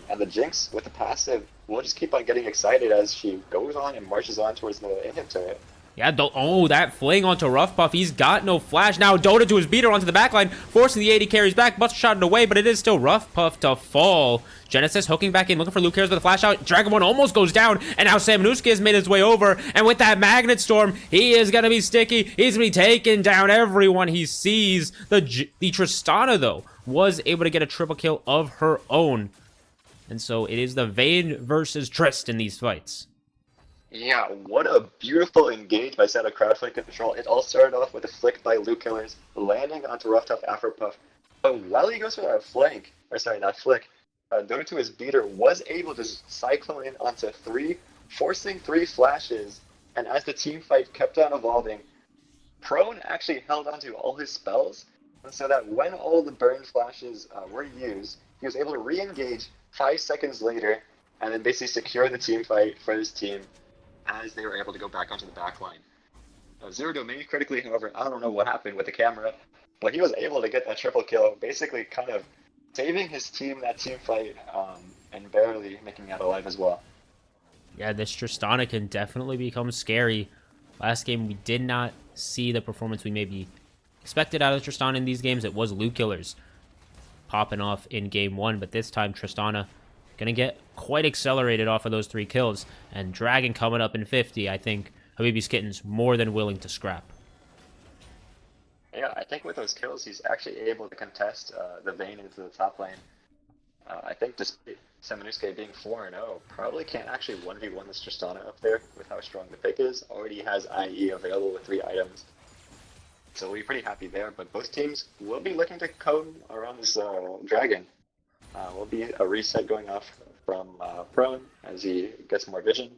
And the Jinx, with the passive, will just keep on getting excited as she goes on and marches on towards the inhib turret. Yeah, oh, that fling onto Rough Puff. He's got no flash. Now Dota to his beater onto the backline, forcing the AD carries back. Buster shot it away, but it is still Rough Puff to fall. Genesis hooking back in, looking for Luke Cares with a flash out. Dragon Ball almost goes down, and now Samanusuke has made his way over. And with that Magnet Storm, he is going to be sticky. He's going to be taking down everyone he sees. The Tristana, though, was able to get a triple kill of her own. And so it is the Vayne versus Trist in these fights. Yeah, what a beautiful engage by Santa Crowdfund Control. It all started off with a flick by Luke Killers, landing onto Rough Tough Afro Puff. But while he goes for that flank, or sorry, not flick, Dota to his beater was able to cyclone in onto 3, forcing 3 flashes. And as the team fight kept on evolving, Prone actually held onto all his spells, and so that when all the burn flashes were used, he was able to re-engage 5 seconds later, and then basically secure the team fight for his team as they were able to go back onto the backline. Zero Domain critically, however, I don't know what happened with the camera, but he was able to get that triple kill, basically kind of saving his team that team fight and barely making it alive as well. Yeah, this Tristana can definitely become scary. Last game, we did not see the performance we maybe expected out of Tristana in these games. It was Luke Killers popping off in game 1, but this time Tristana gonna get quite accelerated off of those 3 kills. And Dragon coming up in 50, I think Habibi's Kitten's more than willing to scrap. Yeah, I think with those kills, he's actually able to contest the Vayne into the top lane. I think despite Seminusuke being 4-0, probably can't actually 1v1 this Tristana up there with how strong the pick is. Already has IE available with 3 items. So we'll be pretty happy there, but both teams will be looking to come around this dragon. Will be a reset going off from Prone as he gets more vision.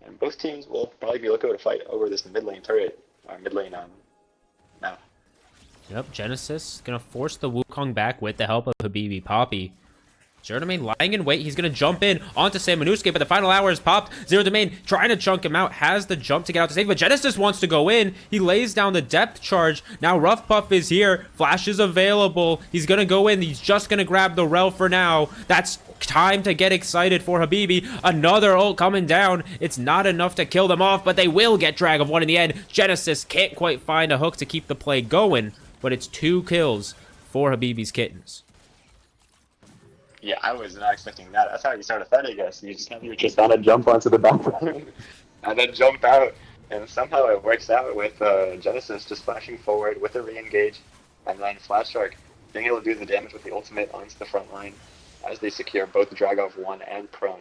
And both teams will probably be looking to fight over this mid lane turret, or mid lane now. Yep, Genesis gonna force the Wukong back with the help of Habibi Poppy. Zero Domain lying in wait. He's going to jump in onto Seminusuke, but the final hour is popped. Zero Domain trying to chunk him out. Has the jump to get out to save, but Genesis wants to go in. He lays down the depth charge. Now Rough Puff is here. Flash is available. He's going to go in. He's just going to grab the Rel for now. That's time to get excited for Habibi. Another ult coming down. It's not enough to kill them off, but they will get drag of 1 in the end. Genesis can't quite find a hook to keep the play going, but it's 2 kills for Habibi's Kittens. Yeah, I was not expecting that. That's how you start a fight, I guess. You just have your Tristana jump onto the background and then jump out. And somehow it works out with Genesis just flashing forward with a re-engage and then Flash Shark being able to do the damage with the ultimate onto the front line as they secure both Dragov 1 and Prone.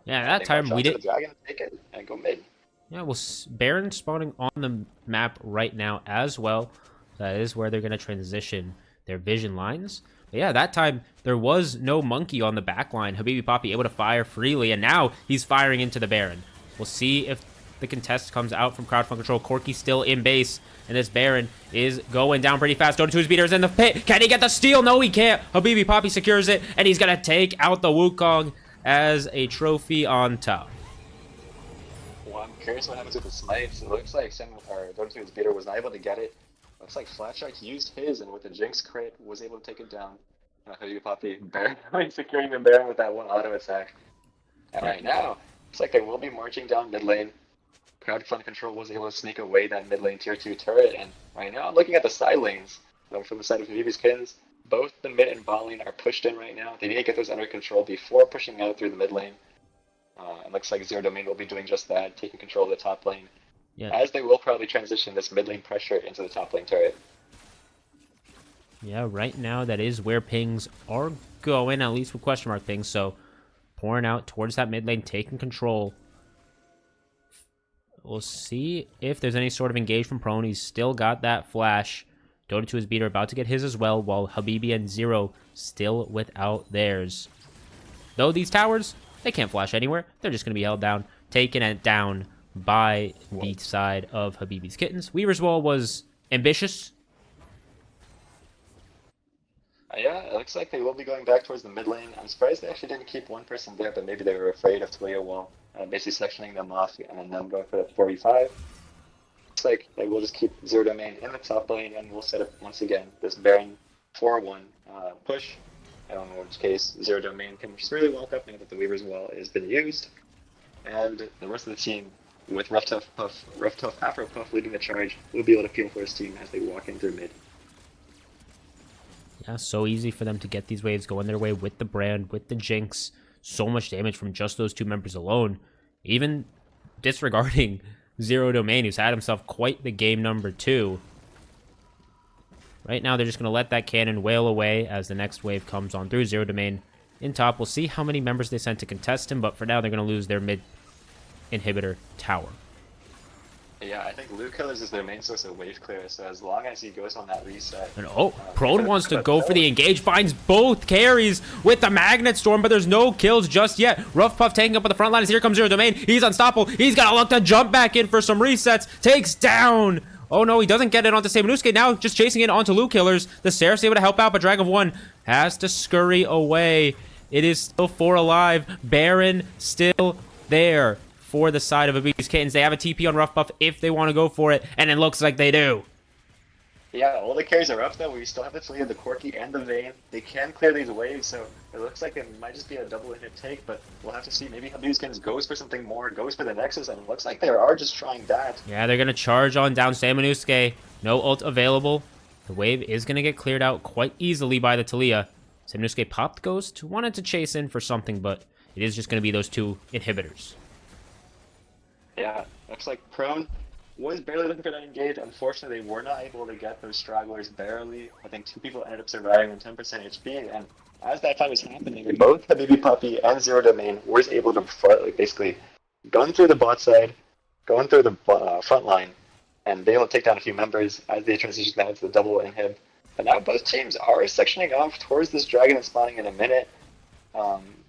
Yeah, that time we did. Dragon, take it and go mid. Yeah, well, Baron spawning on the map right now as well. That is where they're going to transition their vision lines. But yeah, that time there was no monkey on the back line. Habibi Poppy able to fire freely, and now he's firing into the Baron. We'll see if the contest comes out from Crowdfund Control. Corki still in base, and this Baron is going down pretty fast. Down to his beaters in the pit. Can he get the steal? No, he can't. Habibi Poppy secures it, and he's going to take out the Wukong as a trophy on top. Well, I'm curious what happens with the smites. It looks like Donatu's beater was not able to get it. Looks like Flatshark used his, and with the Jinx crit, was able to take it down. Habibi Poppy barely securing the Baron with that one auto attack. And right now, looks like they will be marching down mid lane. Crowdfund Control was able to sneak away that mid lane tier 2 turret, and right now, looking at the side lanes, from the side of Habibi's Kittens, both the mid and bot lane are pushed in right now. They need to get those under control before pushing out through the mid lane. It looks like Zero Domain will be doing just that, taking control of the top lane. Yeah. As they will probably transition this mid lane pressure into the top lane turret. Yeah, right now that is where pings are going, at least with question mark pings. So pouring out towards that mid lane, taking control. We'll see if there's any sort of engage from Prone. He's still got that flash. Dota to his beater, about to get his as well, while Habibi and Zero still without theirs. Though these towers, they can't flash anywhere. They're just going to be held down, taken it down by the side of Habibi's Kittens. Weaver's Wall was ambitious. Yeah, it looks like they will be going back towards the mid lane. I'm surprised they actually didn't keep one person there, but maybe they were afraid of Talia Wall, basically sectioning them off and then them going for the 45. Looks like they will just keep Zero Domain in the top lane, and we'll set up once again this Baron 4-1 push. I don't know in which case Zero Domain can just really walk up now that the Weaver's Wall has been used. And the rest of the team, with Rough Tough Afro Puff leading the charge, will be able to peel for his team as they walk in through mid. Yeah, so easy for them to get these waves going their way with the Brand, with the Jinx. So much damage from just those 2 members alone. Even disregarding Zero Domain, who's had himself quite the game number 2. Right now, they're just going to let that cannon wail away as the next wave comes on through. Zero Domain in top. We'll see how many members they send to contest him, but for now, they're going to lose their mid inhibitor tower. Yeah, I think Loot Killers is their main source of wave clear, so as long as he goes on that reset... And Prone wants to go for the engage, finds both carries with the Magnet Storm, but there's no kills just yet. Rough Puff taking up on the front line as here comes Zero Domain. He's unstoppable. He's got to look to jump back in for some resets. Takes down... Oh no, he doesn't get it onto Seminusuke. Now just chasing it onto Loot Killers. The Seraph's able to help out, but Drag of 1 has to scurry away. It is still 4 alive. Baron still there for the side of Habibi's Kittens. They have a TP on Rough Puff if they want to go for it, and it looks like they do. Yeah, all the carries are up though. We still have the Talia, the Corki, and the Vayne. They can clear these waves, so it looks like it might just be a double hit take, but we'll have to see. Maybe Habibi's Kittens goes for something more, goes for the Nexus, and it looks like they are just trying that. Yeah, they're going to charge on down Seminusuke. No ult available. The wave is going to get cleared out quite easily by the Talia. Seminusuke popped Ghost, wanted to chase in for something, but it is just going to be those 2 inhibitors. Yeah, looks like Prone was barely looking for that engage. Unfortunately, they were not able to get those stragglers barely. I think 2 people ended up surviving with 10% HP, and as that time was happening, both Habibi Puppy and Zero Domain were able to like basically gun through the bot side, going through the front line, and be able to take down a few members as they transition down to the double inhib. But now both teams are sectioning off towards this dragon and spawning in a minute.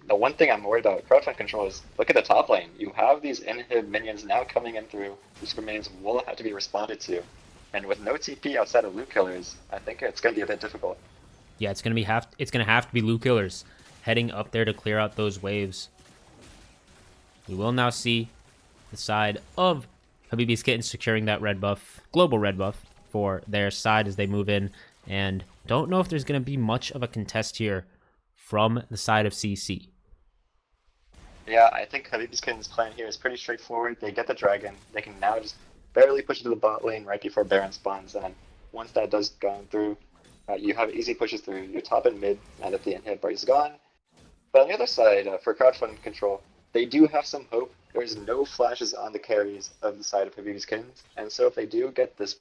The one thing I'm worried about crowdfund control is look at the top lane. You have these inhib minions now coming in through. These super minions will have to be responded to. And with no TP outside of loot killers, I think it's going to be a bit difficult. Yeah, it's gonna have to be loot killers heading up there to clear out those waves. We will now see the side of Habibi's Kittens securing that red buff, global red buff, for their side as they move in. And don't know if there's going to be much of a contest here from the side of CC. Yeah, I think Habibi's Kitten's plan here is pretty straightforward. They get the dragon. They can now just barely push into the bot lane right before Baron spawns. And once that does go through, you have easy pushes through your top and mid, and if the inhib is gone. But on the other side, for crowdfund control, they do have some hope. There's no flashes on the carries of the side of Habibi's Kittens, and so if they do get this